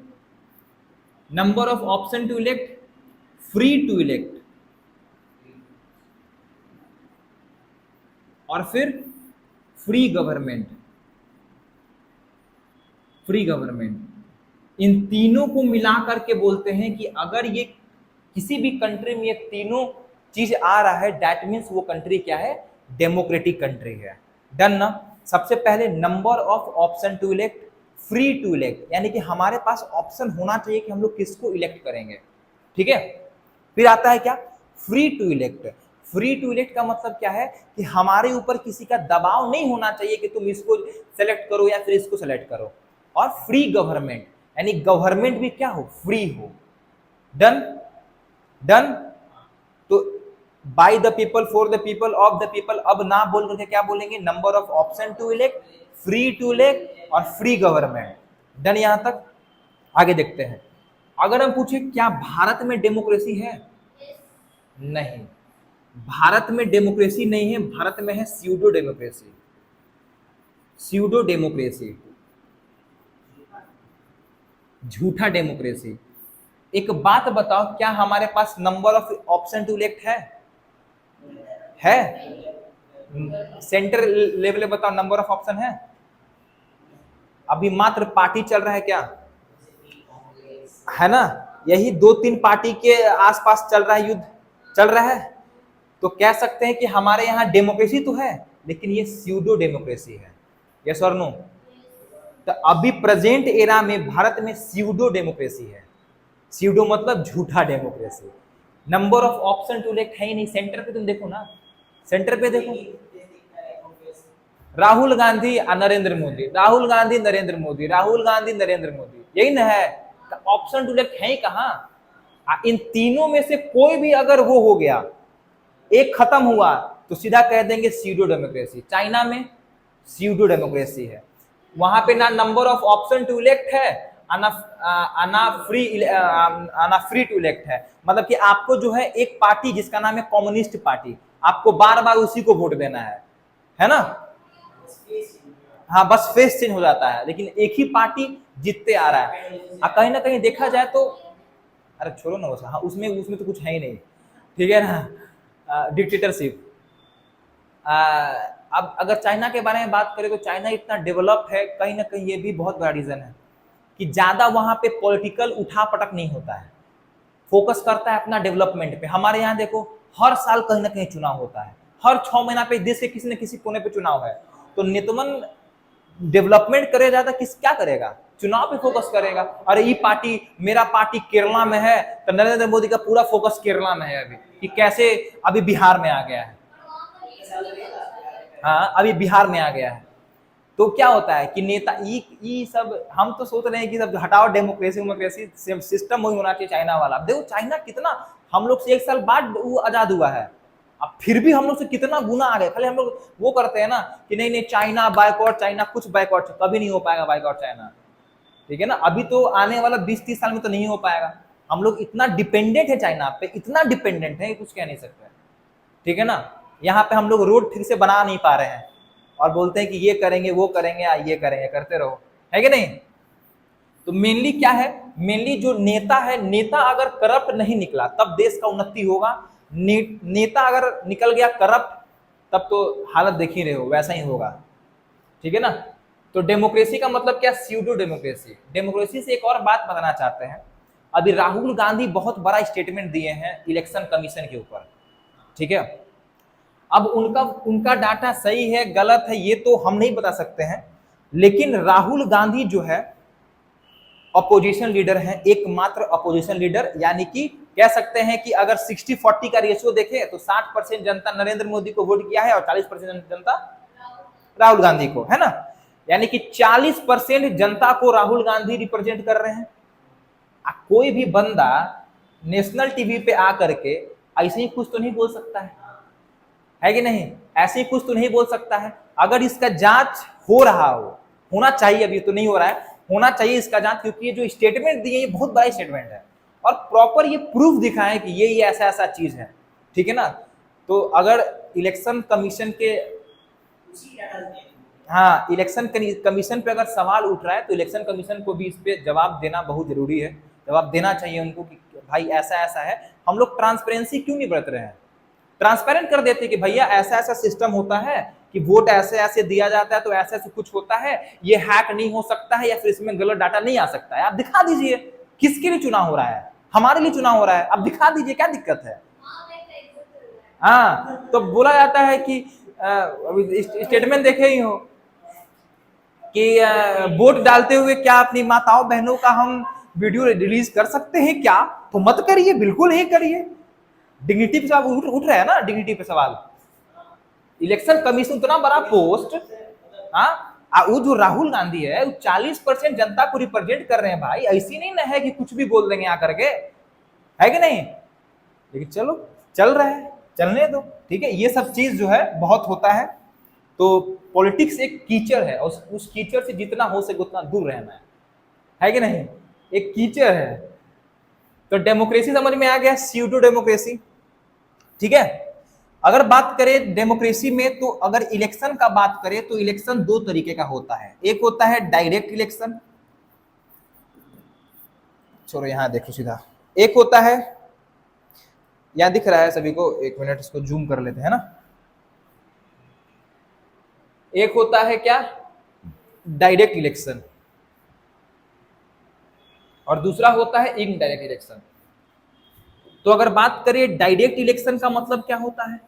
[SPEAKER 1] number of option to elect, free to elect, और फिर फ्री गवर्नमेंट। फ्री गवर्नमेंट, इन तीनों को मिलाकर के बोलते हैं कि अगर ये किसी भी कंट्री में ये तीनों चीज आ रहा है, दैट मीन्स वो कंट्री क्या है? डेमोक्रेटिक कंट्री है। डन ना? सबसे पहले number of option to elect, free to elect, यानी कि हमारे पास ऑप्शन होना चाहिए कि हम लोग किसको इलेक्ट करेंगे। ठीक है, फिर आता है क्या? Free to elect. Free to elect का मतलब क्या है कि हमारे ऊपर किसी का दबाव नहीं होना चाहिए कि तुम इसको सेलेक्ट करो या फिर इसको सेलेक्ट करो। और फ्री गवर्नमेंट, यानी गवर्नमेंट भी क्या हो? फ्री हो। डन? डन? तो by the people, for the people, of the people, अब ना बोल करके क्या बोलेंगे? Number of option to elect, free to elect और फ्री गवर्नमेंट। डन यहां तक? आगे देखते हैं। अगर हम पूछे क्या भारत में डेमोक्रेसी है? नहीं, भारत में डेमोक्रेसी नहीं है, भारत में है स्यूडो डेमोक्रेसी। स्यूडो डेमोक्रेसी, झूठा डेमोक्रेसी। एक बात बताओ, क्या हमारे पास number of option to elect है? सेंटर लेवल पे बताओ, नंबर ऑफ ऑप्शन है? अभी मात्र पार्टी चल रहा है क्या? है ना, यही 2-3 पार्टी के आसपास चल रहा है, युद्ध चल रहा है। तो कह सकते हैं कि हमारे यहाँ डेमोक्रेसी तो है, लेकिन ये स्यूडो डेमोक्रेसी है। यस और नो? तो अभी प्रेजेंट एरा में भारत में स्यूडो डेमोक्रेसी है। स्यूडो मतलब झूठा democracy. Number of option to elect है ही नहीं। सेंटर पे तुम देखो ना, सेंटर पे देखो, राहुल गांधी और नरेंद्र मोदी, राहुल गांधी नरेंद्र मोदी, राहुल गांधी नरेंद्र मोदी, यही ना है। ऑप्शन टू इलेक्ट है ही कहाँ? इन तीनों में से कोई भी अगर वो हो गया, एक खत्म हुआ, तो सीधा कह देंगे स्यूडो डेमोक्रेसी। चाइना में स्यूडो डेमोक्रेसी है। वहां पे ना number of option to elect है, आना फ्री टू इलेक्ट है। मतलब कि आपको जो है एक पार्टी जिसका नाम है कम्युनिस्ट पार्टी, आपको बार बार उसी को वोट देना है ना। हाँ, बस फेस चेंज हो जाता है, लेकिन एक ही पार्टी जीतते आ रहा है। कहीं ना कहीं देखा जाए तो, अरे छोड़ो ना उसका, हाँ उसमें तो कुछ है ही नहीं, ठीक है ना, डिक्टेटरशिप। अब अगर चाइना के बारे में बात करें तो चाइना इतना डेवलप है, कहीं ना कहीं ये भी बहुत बड़ा रीजन है कि ज्यादा वहां पे पॉलिटिकल उठापटक नहीं होता है, फोकस करता है अपना डेवलपमेंट पे। हमारे यहाँ देखो हर साल कहीं ना कहीं चुनाव होता है, हर 6 महीना पे देश के किसी न किसी कोने पे चुनाव है। तो नितमन डेवलपमेंट करे ज्यादा क्या करेगा, चुनाव पे फोकस करेगा। अरे ये पार्टी, मेरा पार्टी केरला में है तो नरेंद्र मोदी का पूरा फोकस केरला में है अभी, कि कैसे अभी बिहार में आ गया है। हाँ, अभी बिहार में आ गया है। तो क्या होता है कि नेता ये सब, हम तो सोच रहे हैं कि सब हटाओ, डेमोक्रेसी सिस्टम वही होना चाहिए चाइना वाला। देखो चाइना कितना, हम लोग से 1 साल बाद वो आजाद हुआ है, अब फिर भी हम लोग से कितना गुना आ गए। खाली हम लोग वो करते हैं ना कि नहीं चाइना बायकॉट, चाइना कुछ बायकॉट, कभी नहीं हो पाएगा बायकॉट चाइना, ठीक है ना। अभी तो आने वाला 20-30 साल में तो नहीं हो पाएगा। हम लोग इतना डिपेंडेंट है चाइना पे, इतना डिपेंडेंट है कुछ कह नहीं सकते, ठीक है ना। यहाँ पे हम लोग रोड ठीक से बना नहीं पा रहे हैं और बोलते हैं कि ये करेंगे वो करेंगे, ये करेंगे, करते रहो, है कि नहीं। तो मेनली क्या है, मेनली जो नेता है, नेता अगर करप्ट नहीं निकला तब देश का उन्नति होगा। नेता अगर निकल गया करप्ट, तब तो हालत देख ही रहे हो, वैसा ही होगा, ठीक है ना। तो डेमोक्रेसी का मतलब क्या, स्यूडो डेमोक्रेसी। डेमोक्रेसी से एक और बात बताना चाहते हैं, अभी राहुल गांधी बहुत बड़ा स्टेटमेंट दिए हैं इलेक्शन कमीशन के ऊपर, ठीक है। अब उनका डाटा सही है गलत है ये तो हम नहीं बता सकते हैं, लेकिन राहुल गांधी जो है अपोजिशन लीडर है, एकमात्र अपोजिशन लीडर। यानी कि कह सकते हैं कि अगर 60-40 का रेशियो देखें तो 60% जनता नरेंद्र मोदी को वोट किया है और 40% जनता राहुल गांधी को, है ना। यानी कि 40% जनता को राहुल गांधी रिप्रेजेंट कर रहे हैं। कोई भी बंदा नेशनल टीवी पे आकर के ऐसे ही कुछ तो नहीं बोल सकता है कि नहीं, ऐसे ही कुछ तो नहीं बोल सकता है। अगर इसका जांच हो रहा होना चाहिए, अभी तो नहीं हो रहा है, होना चाहिए इसका जांच, क्योंकि ये जो स्टेटमेंट दिए ये बहुत बड़ा स्टेटमेंट है और प्रॉपर ये प्रूफ दिखाएं कि ये ऐसा ऐसा चीज है, ठीक है ना। तो अगर इलेक्शन कमीशन के, हाँ इलेक्शन कमीशन पे अगर सवाल उठ रहा है तो इलेक्शन कमीशन को भी इस पे जवाब देना बहुत जरूरी है। जवाब देना चाहिए उनको कि भाई ऐसा ऐसा है। हम लोग ट्रांसपेरेंसी क्यों नहीं बरत रहे हैं, ट्रांसपेरेंट कर देते कि भैया ऐसा ऐसा सिस्टम होता है कि वोट ऐसे ऐसे दिया जाता है, तो ऐसे ऐसे कुछ होता है, ये हैक नहीं हो सकता है या फिर इसमें गलत डाटा नहीं आ सकता है। आप दिखा दीजिए किसके लिए चुनाव हो रहा है, हमारे लिए चुनाव हो रहा है, आप दिखा दीजिए, क्या दिक्कत है। हाँ, तो बोला जाता है कि स्टेटमेंट देखे ही हो कि वोट डालते हुए क्या अपनी माताओं बहनों का हम वीडियो रिलीज कर सकते हैं क्या, तो मत करिए, बिल्कुल नहीं करिए। डिग्निटी पे सवाल उठ रहा है ना, डिग्निटी पे सवाल। इलेक्शन कमीशन इतना बड़ा पोस्ट, हाँ वो जो राहुल गांधी है वो 40% जनता को रिप्रेजेंट कर रहे हैं भाई, ऐसी नहीं ना है कि कुछ भी बोल देंगे आकर के, है कि नहीं। लेकिन चलो चल रहा है, चलने दो, ठीक है। ये सब चीज जो है बहुत होता है। तो पॉलिटिक्स एक कीचड़ है और उस कीचड़ से जितना हो सके उतना दूर रहना है कि नहीं, एक कीचड़ है। तो डेमोक्रेसी समझ में आ गया, स्यूडो डेमोक्रेसी, ठीक है। अगर बात करें डेमोक्रेसी में, तो अगर इलेक्शन का बात करें तो इलेक्शन 2 तरीके का होता है। एक होता है डायरेक्ट इलेक्शन, छोड़ो यहां देखो सीधा, एक होता है, यहां दिख रहा है सभी को, 1 मिनट इसको जूम कर लेते हैं ना। एक होता है क्या, डायरेक्ट इलेक्शन, और दूसरा होता है इनडायरेक्ट इलेक्शन। तो अगर बात करें डायरेक्ट इलेक्शन का मतलब क्या होता है,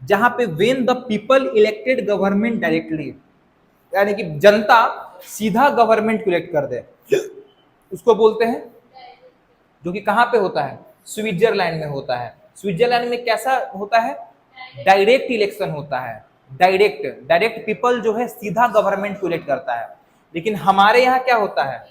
[SPEAKER 1] जहां पे when the people elected government directly, यानी कि जनता सीधा गवर्नमेंट को इलेक्ट कर दे, उसको बोलते हैं। जो कि कहां पे होता है, स्विट्जरलैंड में होता है। स्विट्जरलैंड में कैसा होता है, डायरेक्ट इलेक्शन होता है। डायरेक्ट पीपल जो है सीधा गवर्नमेंट को इलेक्ट करता है। लेकिन हमारे यहाँ क्या होता है,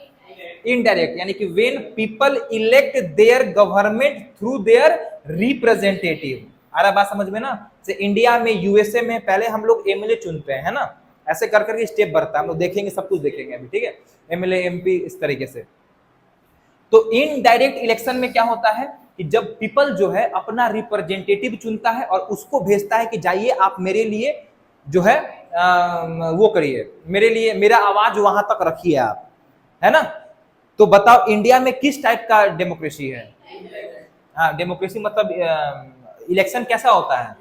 [SPEAKER 1] इनडायरेक्ट, यानी कि when people elect their government through their representative. आ रहा बात समझ में ना। से इंडिया में, यूएसए में पहले हम लोग एमएलए चुनते हैं ना, ऐसे कर करके स्टेप बढ़ता है, हम लोग देखेंगे, सब कुछ देखेंगे अभी, ठीक है, एमएलए एमपी इस तरीके से। तो इनडायरेक्ट इलेक्शन में क्या होता है कि जब पीपल जो है अपना रिप्रेजेंटेटिव चुनता है और उसको भेजता है कि जाइए आप मेरे लिए जो है वो करिए, मेरे लिए मेरा आवाज वहां तक रखिए आप, है ना। तो बताओ इंडिया में किस टाइप का डेमोक्रेसी है? हाँ, डेमोक्रेसी मतलब इलेक्शन कैसा होता है?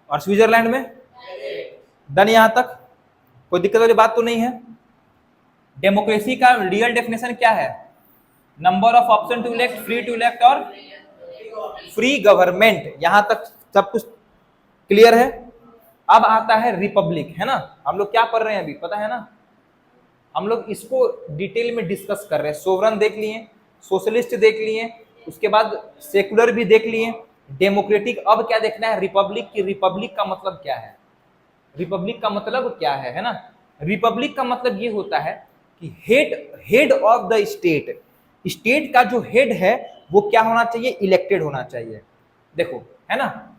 [SPEAKER 1] और स्विट्जरलैंड में डन, यहां तक कोई दिक्कत वाली बात तो नहीं है। डेमोक्रेसी का रियल डेफिनेशन क्या है? Number of option to elect, free to elect और फ्री गवर्नमेंट। यहां तक सब कुछ क्लियर है। अब आता है रिपब्लिक, है ना। हम लोग क्या पढ़ रहे हैं अभी पता है ना, हम लोग इसको डिटेल में डिस्कस कर रहे हैं। सोवरन देख लिए, सोशलिस्ट देख लिए, उसके बाद सेकुलर भी देख लिए, डेमोक्रेटिक। अब क्या देखना है? रिपब्लिक की रिपब्लिक का मतलब क्या है? रिपब्लिक का मतलब क्या है ना। रिपब्लिक का मतलब ये होता है कि head of the state, state का जो हेड है वो क्या होना चाहिए? इलेक्टेड होना चाहिए। देखो, है ना,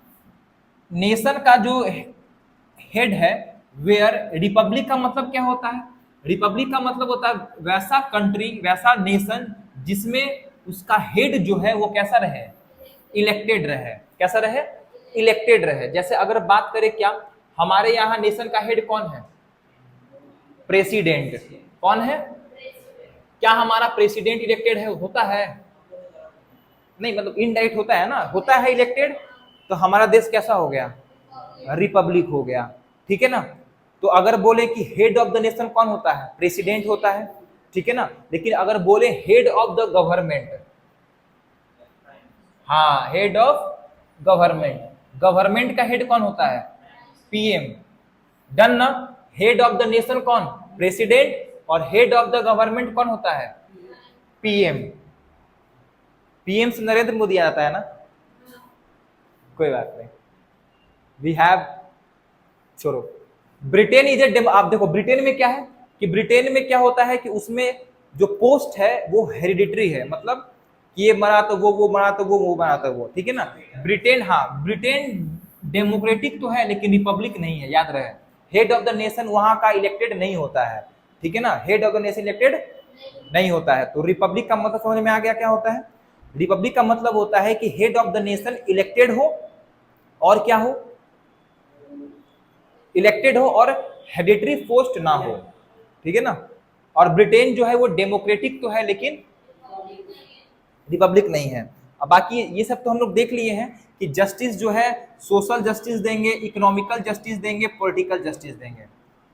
[SPEAKER 1] नेशन का जो हेड है, वेयर रिपब्लिक का मतलब क्या होता है? रिपब्लिक का मतलब होता है वैसा कंट्री, वैसा नेशन जिसमें उसका हेड जो है वो कैसा रहे? इलेक्टेड रहे। कैसा रहे? इलेक्टेड रहे। जैसे अगर बात करें, क्या हमारे यहाँ नेशन का हेड कौन है? प्रेसिडेंट। कौन है? क्या हमारा प्रेसिडेंट इलेक्टेड है? होता है नहीं, मतलब इनडायरेक्ट होता है ना, होता है इलेक्टेड। तो हमारा देश कैसा हो गया? रिपब्लिक हो गया, ठीक है ना। तो अगर बोले कि हेड ऑफ द नेशन कौन होता है? प्रेसिडेंट होता है, ठीक है ना। लेकिन अगर बोले हेड ऑफ द गवर्नमेंट, हाँ, हेड ऑफ गवर्नमेंट, गवर्नमेंट का हेड कौन होता है? पीएम। डन ना। हेड ऑफ द नेशन कौन? प्रेसिडेंट। और हेड ऑफ द गवर्नमेंट कौन होता है? पीएम। पीएम से नरेंद्र मोदी आता है ना, कोई बात नहीं, वी हैव, छोड़ो। ब्रिटेन इज ए, आप देखो ब्रिटेन में क्या है कि ब्रिटेन में क्या होता है कि उसमें जो पोस्ट है वो हेरिडिटरी है, मतलब ये मरा तो वो मरा तो वो मरा तो वो, ठीक है ना। ब्रिटेन, हाँ, ब्रिटेन डेमोक्रेटिक तो है लेकिन रिपब्लिक नहीं है, याद रहे। हेड ऑफ द नेशन वहां का इलेक्टेड नहीं होता है, ठीक है ना, head of the nation elected नहीं होता है। तो रिपब्लिक का मतलब समझ में आ गया क्या होता है? रिपब्लिक का मतलब होता है कि head of the nation elected हो और क्या हो? इलेक्टेड हो और हेरिडिटरी पोस्ट ना हो, ठीक है ना। और ब्रिटेन जो है वो डेमोक्रेटिक तो है लेकिन रिपब्लिक नहीं है। अब बाकी ये सब तो हम लोग देख लिए हैं कि जस्टिस जो है सोशल जस्टिस देंगे, इकोनॉमिकल जस्टिस देंगे, पॉलिटिकल जस्टिस देंगे।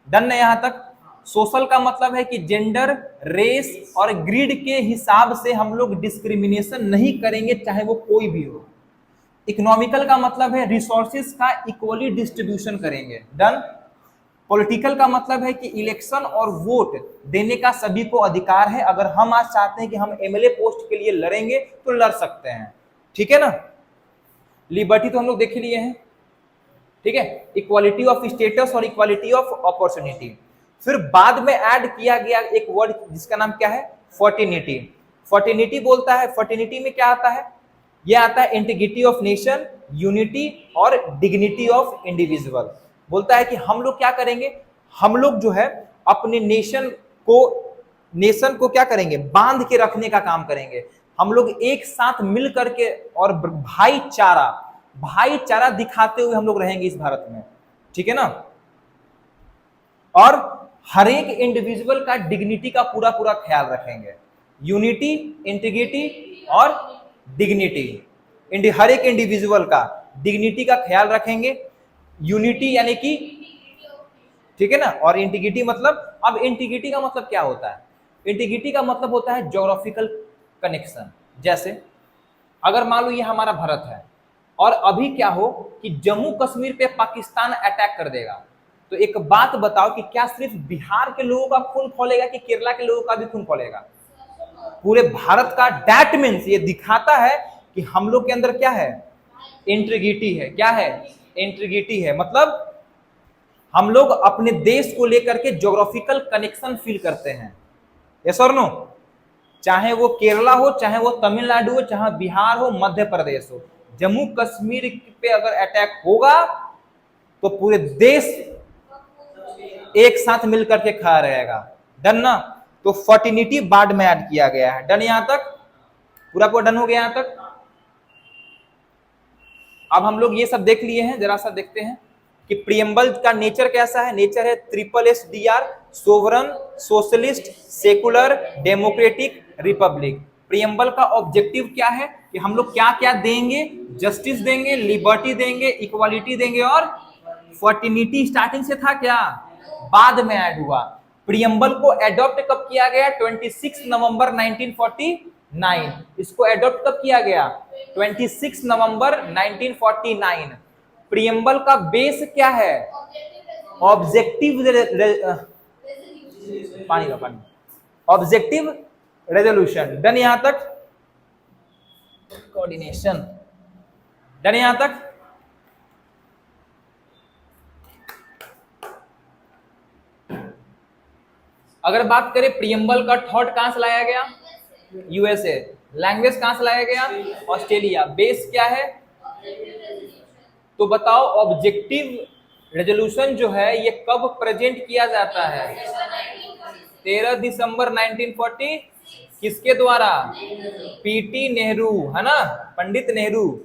[SPEAKER 1] डन है यहां तक। सोशल का मतलब है कि जेंडर, रेस और ग्रीड के हिसाब से हम लोग डिस्क्रिमिनेशन नहीं करेंगे, चाहे वो कोई भी हो। इकोनॉमिकल का मतलब है रिसोर्सेज का इक्वली डिस्ट्रीब्यूशन करेंगे। डन। पॉलिटिकल का मतलब है कि इलेक्शन और वोट देने का सभी को अधिकार है। अगर हम आज चाहते हैं कि हम एमएलए पोस्ट के लिए लड़ेंगे तो लड़ सकते हैं, ठीक है ना। लिबर्टी तो हम लोग देख लिए हैं, ठीक है, इक्वालिटी ऑफ स्टेटस और इक्वालिटी ऑफ अपॉर्चुनिटी। फिर बाद में ऐड किया गया एक वर्ड जिसका नाम क्या है? फर्टिनिटी। फर्टिनिटी बोलता है, फर्टिनिटी में क्या आता है? यह आता है इंटीग्रिटी ऑफ नेशन, यूनिटी और डिग्निटी ऑफ इंडिविजुअल। बोलता है कि हम लोग क्या करेंगे? हम लोग जो है अपने नेशन को क्या करेंगे? बांध के रखने का काम करेंगे। हम लोग एक साथ मिल करके और भाईचारा दिखाते हुए हम लोग रहेंगे इस भारत में, ठीक है ना। और हर एक इंडिविजुअल का डिग्निटी का पूरा पूरा ख्याल रखेंगे। यूनिटी, इंटीग्रिटी और डिग्निटी, हर एक इंडिविजुअल का डिग्निटी का ख्याल रखेंगे। यूनिटी यानी कि, ठीक है ना, और इंटीग्रिटी मतलब, अब इंटीग्रिटी का मतलब क्या होता है? इंटीग्रिटी का मतलब होता है ज्योग्राफिकल कनेक्शन। जैसे अगर मान लो ये हमारा भारत है और अभी क्या हो कि जम्मू कश्मीर पे पाकिस्तान अटैक कर देगा, तो एक बात बताओ कि क्या सिर्फ बिहार के लोगों का खून खौलेगा कि केरला के लोगों का भी खून खौलेगा? पूरे भारत का। दैट मीन्स ये दिखाता है कि हम लोग के अंदर क्या है? इंटीग्रिटी है। क्या है? इंटीग्रिटी है। मतलब हम लोग अपने देश को लेकर के ज्योग्राफिकल कनेक्शन फील करते हैं। यस और नो? चाहे वो केरला हो, चाहे वो तमिलनाडु हो, चाहे बिहार हो, मध्य प्रदेश हो, जम्मू कश्मीर पे अगर अटैक होगा तो पूरे देश एक साथ मिलकर के खड़ा रहेगा। डन ना? तो फर्टिनिटी बाद में ऐड किया गया है। डन यहां तक? पूरा डन हो गया यहां तक? अब हम लोग ये सब देख लिए हैं, जरा सा देखते हैं कि प्रियम्बल का नेचर कैसा है। नेचर है SSSR, sovereign, socialist, secular, democratic, Republic. Preamble का ऑब्जेक्टिव क्या है कि हम लोग क्या क्या देंगे? जस्टिस देंगे, लिबर्टी देंगे, इक्वालिटी देंगे और फर्टिनिटी स्टार्टिंग से था क्या? बाद में ऐड हुआ। प्रियम्बल को एडॉप्ट कब किया गया? 26 नवंबर 1949। इसको एडॉप्ट कब किया गया? 26 नवंबर 1949। प्रियम्बल का बेस क्या है? Objective objective resolution. डन यहां तक? कोऑर्डिनेशन। डन यहां तक? अगर बात करें प्रियम्बल का थॉट कहां से लाया गया? यूएसए। लैंग्वेज कहां से लाया गया? ऑस्ट्रेलिया। बेस क्या है? तो बताओ ऑब्जेक्टिव रेजोल्यूशन जो है ये कब प्रेजेंट किया जाता है? 13 दिसंबर 1940। किसके द्वारा? पीटी नेहरू, है ना, पंडित नेहरू।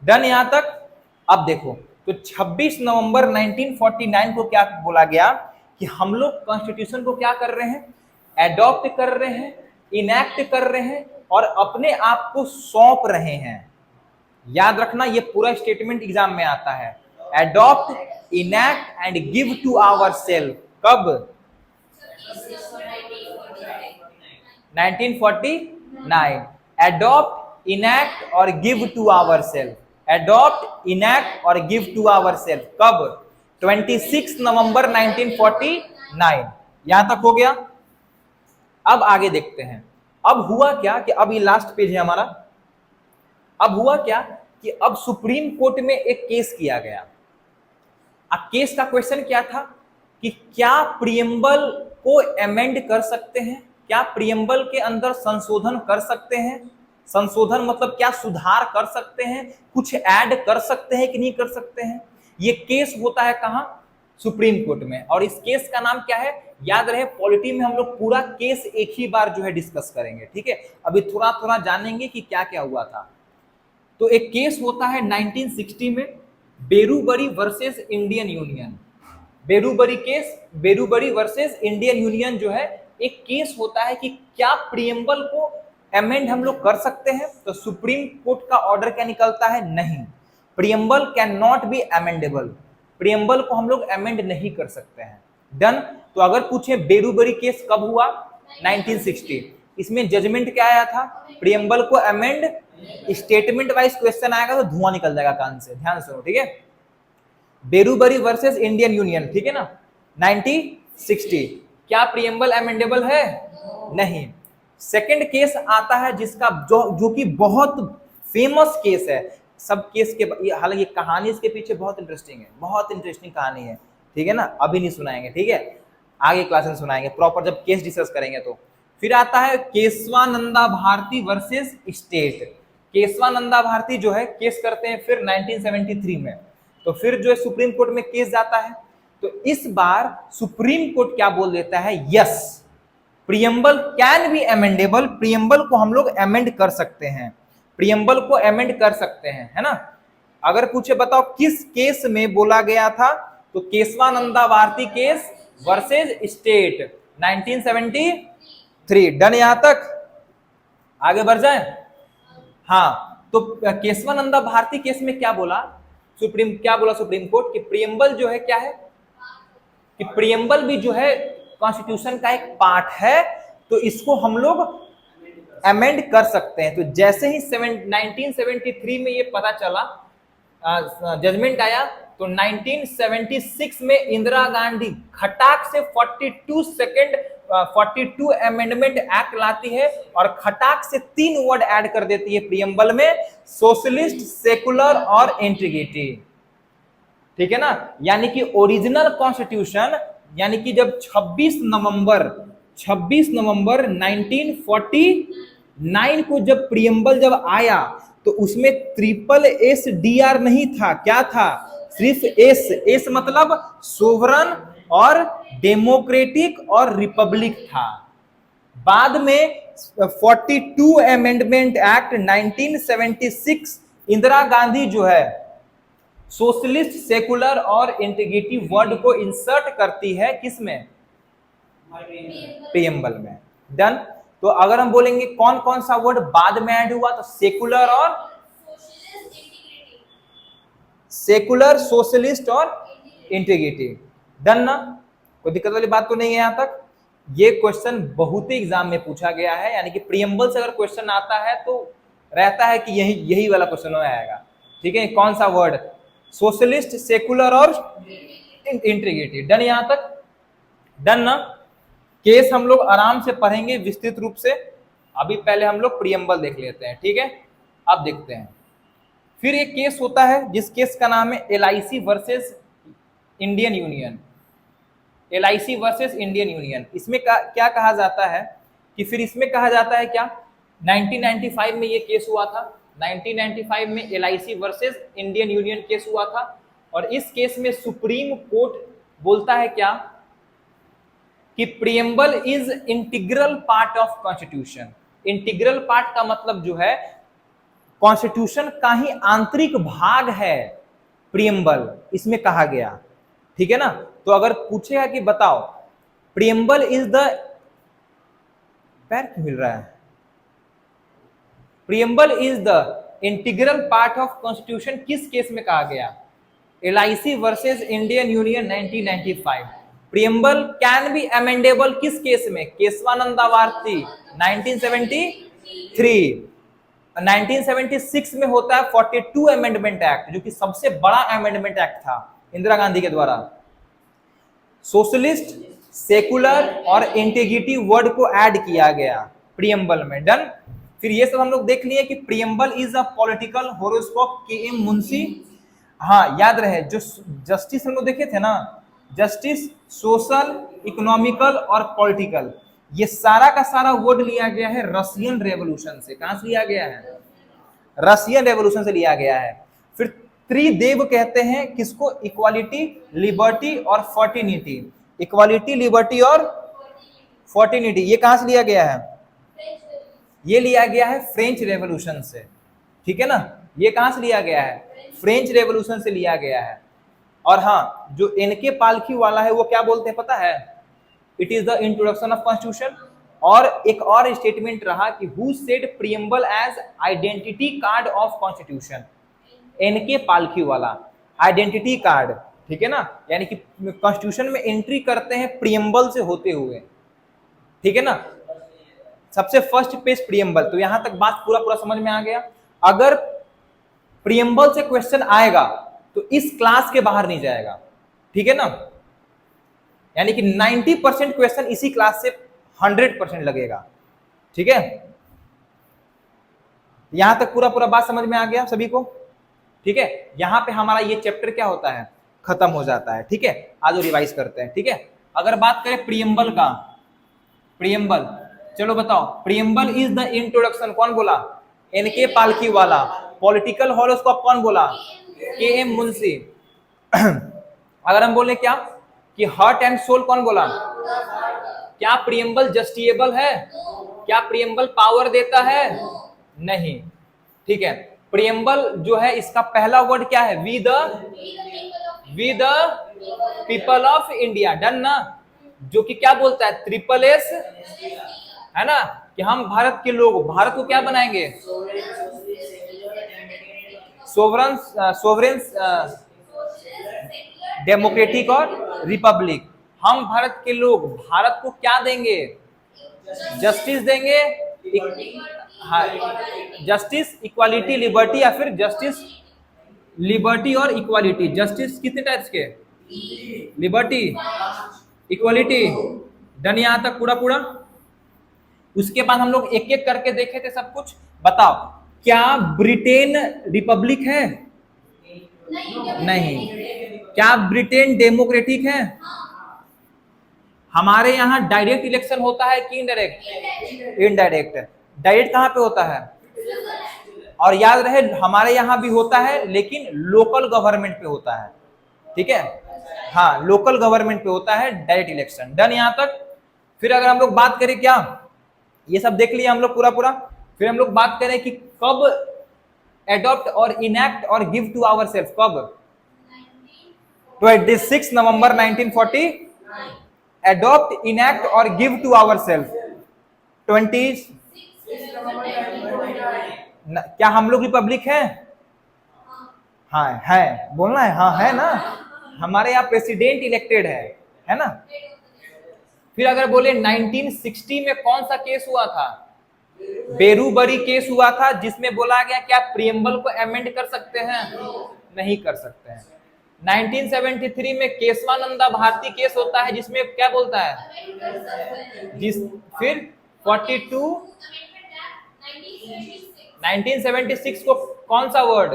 [SPEAKER 1] डन यहां तक? अब देखो, तो 26 नवंबर 1949 को क्या बोला गया कि हम लोग कॉन्स्टिट्यूशन को क्या कर रहे हैं? एडॉप्ट कर रहे हैं, इनैक्ट कर रहे हैं और अपने आप को सौंप रहे हैं। याद रखना, ये पूरा स्टेटमेंट एग्जाम में आता है। Adopt, enact and give to our self. कब? 1949। एडॉप्ट, इनैक्ट और give to our self. Adopt, enact और गिव टू आवर सेल्फ कब? 26 नवंबर 1949। यहां तक हो गया। अब आगे देखते हैं। अब हुआ क्या कि अब ये लास्ट पेज है हमारा। अब हुआ क्या कि अब सुप्रीम कोर्ट में एक केस किया गया। अब केस का क्वेश्चन क्या था कि क्या प्रियम्बल को अमेंड कर सकते हैं? क्या प्रियम्बल के अंदर संशोधन कर सकते हैं? संशोधन मतलब क्या सुधार कर सकते हैं? कुछ ऐड कर सकते हैं कि नहीं कर सकते हैं? ये केस होता है कहां? सुप्रीम कोर्ट में। और इस केस का नाम क्या है? याद रहे, पॉलिटी में हम लोग पूरा केस एक ही बार जो है डिस्कस करेंगे, ठीक है। अभी थोड़ा थोड़ा जानेंगे कि क्या क्या हुआ था। तो एक केस होता है 1960 में, Berubari versus Indian Union. Berubari case, Berubari versus Indian Union जो है एक केस होता है कि क्या प्रियम्बल को अमेंड हम लोग कर सकते हैं? तो सुप्रीम कोर्ट का ऑर्डर क्या निकलता है? नहीं, preamble can not be amendable. Preamble को हम लोग अमेंड नहीं कर सकते हैं। डन। तो अगर पूछे बेरूबरी केस कब हुआ? 1960। इसमें जजमेंट क्या आया था? प्रियम्बल को अमेंड। स्टेटमेंट वाइज क्वेश्चन आएगा तो धुआं निकल जाएगा कान से, ध्यान सुनो, ठीक है। बेरूबरी वर्सेस इंडियन यूनियन, ठीक है ना, 1960। क्या प्रियम्बल अमेंडेबल है? नहीं। सेकंड केस आता है जिसका जो कि बहुत फेमस केस है। सब केस के, हालांकि कहानी इसके पीछे बहुत इंटरेस्टिंग है, बहुत इंटरेस्टिंग कहानी है, ठीक है ना। अभी नहीं सुनाएंगे, ठीक है, आगे क्लास में सुनाएंगे प्रॉपर जब केस डिस्कस करेंगे। तो फिर आता है केशवानंदा भारती वर्सेस स्टेट। केशवानंदा भारती जो है केस करते हैं फिर 1973 में। तो फिर जो है सुप्रीम कोर्ट में केस जाता है। तो इस बार सुप्रीम कोर्ट क्या बोल देता है? Yes, preamble can be amendable. Preamble को हम लोग अमेंड कर सकते हैं, प्रियम्बल को अमेंड कर सकते हैं, है ना। अगर पूछे बताओ किस केस में बोला गया था, तो Kesavananda Bharati case versus state 1973। Done यहां तक? आगे बढ़ जाए। हाँ, तो केशवानंदा भारती केस में क्या बोला सुप्रीम कोर्ट कि प्रियम्बल जो है क्या है कि प्रियम्बल भी जो है कॉन्स्टिट्यूशन का एक पार्ट है, तो इसको हम लोग अमेंड कर सकते हैं। तो जैसे ही 1973 में ये पता चला, जजमेंट आया, तो 1976 में इंदिरा गांधी खटाक से 42 अमेंडमेंट एक्ट लाती है और खटाक से 3 वर्ड ऐड कर देती है प्रियम्बल में, सोशलिस्ट, सेकुलर और इंटीग्रिटी, ठीक है ना। यानी कि ओरिजिनल कॉन्स्टिट्यूशन, यानी कि जब 26 नवंबर 1949 को जब प्रियम्बल जब आया, तो उसमें SSSR नहीं था, क्या था? सिर्फ एस मतलब सोवरन और डेमोक्रेटिक और रिपब्लिक था। बाद में 42 अमेंडमेंट एक्ट 1976 इंदिरा गांधी जो है सोशलिस्ट, सेकुलर और इंटीग्रेटिव वर्ड को इंसर्ट करती है किसमें? प्रीएम्बल में। डन। तो अगर हम बोलेंगे कौन कौन सा वर्ड बाद में ऐड हुआ, तो सेकुलर और सेकुलर, सोशलिस्ट और इंटीग्रेटिव। डन ना? कोई दिक्कत वाली बात तो नहीं है यहां तक? ये क्वेश्चन बहुत ही एग्जाम में पूछा गया है, यानी कि प्रीएम्बल से अगर क्वेश्चन आता है तो रहता है कि यही वाला क्वेश्चन में आएगा। ठीक है, कौन सा वर्ड? सोशलिस्ट, सेकुलर और इंटीग्रेटिव। डन यहां तक? डन ना? केस हम लोग आराम से पढ़ेंगे विस्तृत रूप से। अभी पहले हम लोग प्रीएम्बल देख लेते हैं। ठीक है, अब देखते हैं। फिर एक केस होता है जिस केस का नाम है LIC versus Indian union. LIC versus Indian union. इसमें क्या कहा जाता है कि फिर इसमें कहा जाता है क्या, 1995 में ये केस हुआ था। 1995 में LIC versus Indian union case हुआ था, और इस केस में सुप्रीम कोर्ट बोलता है क्या कि preamble is integral part of constitution. Integral part का मतलब जो है कॉन्स्टिट्यूशन का ही आंतरिक भाग है प्रीएम्बल, इसमें कहा गया। ठीक है ना? तो अगर पूछेगा कि बताओ प्रीएम्बल इज द, पैर क्यों मिल रहा है? Preamble is the integral part of constitution किस केस में कहा गया? LIC versus Indian union 1995। Preamble can be amendable किस केस में? केशवानंद भारती 1973। 1976 में होता है 42 अमेंडमेंट एक्ट, जो कि सबसे बड़ा अमेंडमेंट एक्ट था इंदिरा गांधी के द्वारा। सोशलिस्ट, सेकुलर और इंटीग्रेटिव वर्ड को ऐड किया गया प्रीएम्बल में। डन। फिर ये सब हम लोग देख लिए कि preamble is a political horoscope. KM Munshi, हाँ याद रहे, जो जस्टिस हम लोग देखे थे ना, जस्टिस, सोशल, इकोनॉमिकल और पॉलिटिकल, ये सारा का सारा वर्ड लिया गया है रशियन रेवोल्यूशन से। कहां से लिया गया है? रशियन रेवोल्यूशन से लिया गया है। फिर त्रिदेव कहते हैं किसको? इक्वालिटी, लिबर्टी और फर्टिनिटी। इक्वालिटी, लिबर्टी और फर्टिनिटी, ये कहां से लिया गया है? ये लिया गया है फ्रेंच रेवोल्यूशन से। ठीक है ना? ये कहां से लिया गया है? फ्रेंच रेवोल्यूशन से लिया गया है। और हाँ, जो NK पालखी वाला है वो क्या बोलते हैं पता है? It is the introduction of constitution. और एक और स्टेटमेंट रहा कि who said preamble as identity card of constitution. NK पालखी वाला आइडेंटिटी कार्ड। ठीक है ना? यानी कि कॉन्स्टिट्यूशन में एंट्री करते हैं प्रीएम्बल से होते हुए। ठीक है ना? सबसे फर्स्ट पेज प्रीएम्बल। तो यहां तक बात पूरा समझ में आ गया। अगर प्रीएम्बल से क्वेश्चन आएगा तो इस क्लास के बाहर नहीं जाएगा। ठीक है ना? यानी कि 90% क्वेश्चन इसी क्लास से 100% लगेगा। ठीक है? यहां तक पूरा बात समझ में आ गया सभी को? ठीक है, यहां पे हमारा ये चैप्टर क्या होता है? खत्म हो जाता है। ठीक है, आज रिवाइज करते हैं। ठीक है, अगर बात करें प्रीएम्बल का, प्रीएम्बल, चलो बताओ, प्रीएम्बल इज द इंट्रोडक्शन, कौन बोला? NK पालखी वाला। पॉलिटिकल हॉरोस्कोप कौन बोला? KM मुंशी। अगर हम बोले क्या कि हार्ट एंड सोल, कौन बोला? क्या प्रीएम्बल जस्टिएबल है? क्या प्रीएम्बल पावर देता है? नहीं। ठीक है, प्रीएम्बल जो है इसका पहला वर्ड क्या है? We the people of India. Done ना? जो कि क्या बोलता है? SSS, है ना, कि हम भारत के लोग भारत को क्या बनाएंगे? सोवरेन, डेमोक्रेटिक और रिपब्लिक। हम भारत के लोग भारत को क्या देंगे? जस्टिस देंगे। हाँ, जस्टिस, इक्वालिटी, लिबर्टी, या फिर जस्टिस, लिबर्टी और इक्वालिटी। जस्टिस कितने टाइप्स के? Liberty, equality. डन यहां तक पूरा? उसके बाद हम लोग एक एक करके देखे थे सब कुछ। बताओ, क्या ब्रिटेन रिपब्लिक है? नहीं। क्या ब्रिटेन डेमोक्रेटिक है? हमारे यहाँ डायरेक्ट इलेक्शन होता है कि इनडायरेक्ट? इनडायरेक्ट। डायरेक्ट कहाँ पे होता है? और याद रहे, हमारे यहाँ भी होता है लेकिन लोकल गवर्नमेंट पे होता है। ठीक है, हाँ लोकल गवर्नमेंट पे होता है डायरेक्ट इलेक्शन। डन यहां तक। फिर अगर हम लोग बात करें क्या, ये सब देख लिया हम लोग पूरा पूरा। फिर हम लोग बात करें कि कब एडॉप्ट और इनैक्ट और गिव टू आवर सेल्फ, कब? 26 नवंबर 1940 एडॉप्ट इनैक्ट और गिव टू आवर सेल्फ। 20 क्या हम लोग रिपब्लिक हैं? हाँ है, बोलना है, हाँ है ना, हमारे यहाँ प्रेसिडेंट इलेक्टेड है ना। फिर अगर बोले 1960 में कौन सा केस हुआ था? बेरूबरी केस हुआ था, जिसमें बोला गया क्या प्रियम्बल को अमेंड कर सकते हैं? नहीं कर सकते हैं। 1973 में केशवानंदा भारती केस होता है, जिसमें क्या बोलता है जिस फिर 1976 को कौन सा वर्ड?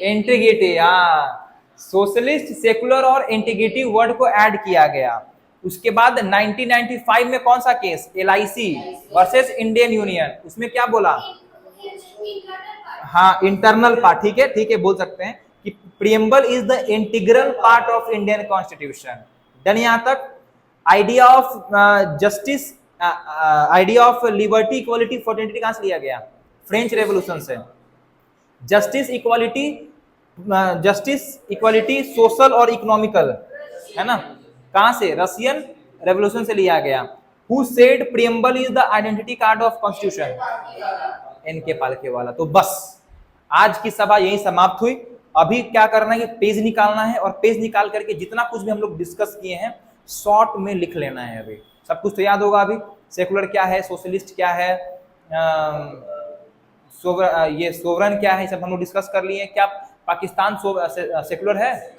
[SPEAKER 1] इंटीग्रिटी, हाँ सोशलिस्ट, सेकुलर और इंटीग्रिटी वर्ड को ऐड किया गया। उसके बाद 1995 में कौन सा case? LIC versus Indian union, उसमें क्या बोला? हाँ इंटरनल पार्ट, ठीक है बोल सकते हैं कि preamble is the integral part of Indian constitution. Done यहां तक। Idea of justice, idea of liberty, equality, fraternity कहां से लिया गया? फ्रेंच रेवोल्यूशन से। जस्टिस इक्वालिटी सोशल और इकोनॉमिकल, है ना, कहां से? रशियन रेवोल्यूशन से लिया गया। Who said preamble is the identity card of constitution? NK पालके वाला। तो बस आज की सभा यही समाप्त हुई। अभी क्या करना है, पेज निकालना है और पेज निकाल करके जितना कुछ भी हम लोग डिस्कस किए हैं शॉर्ट में लिख लेना है। अभी सब कुछ तो याद होगा। अभी सेकुलर क्या है, सोशलिस्ट क्या है, ये सोवरन क्या है, सब हम लोग डिस्कस कर लिए। क्या पाकिस्तान सेकुलर है?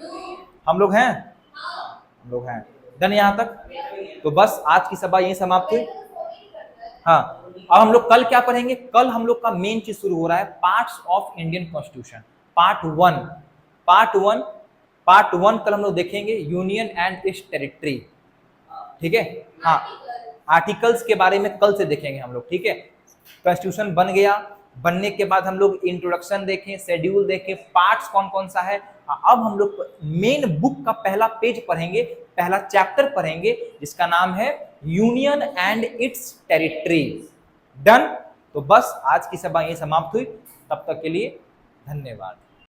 [SPEAKER 1] हम लोग हैं, हम लोग हैं। डन यहाँ तक। तो बस आज की सभा यही समाप्त हुई। हाँ अब हम लोग कल क्या पढ़ेंगे? कल हम लोग का मेन चीज शुरू हो रहा है, parts of Indian constitution, part one कल हम लोग देखेंगे, यूनियन एंड इट्स टेरिटरी। ठीक है, हाँ आर्टिकल्स के बारे में कल से देखेंगे हम लोग। ठीक है, कॉन्स्टिट्यूशन बन गया, बनने के बाद हम लोग इंट्रोडक्शन देखें, शेड्यूल देखें, पार्ट्स कौन कौन सा है। अब हम लोग मेन बुक का पहला पेज पढ़ेंगे, पहला चैप्टर पढ़ेंगे, जिसका नाम है union and it's territory. Done. तो बस आज की सभा यही समाप्त हुई। तब तक के लिए धन्यवाद।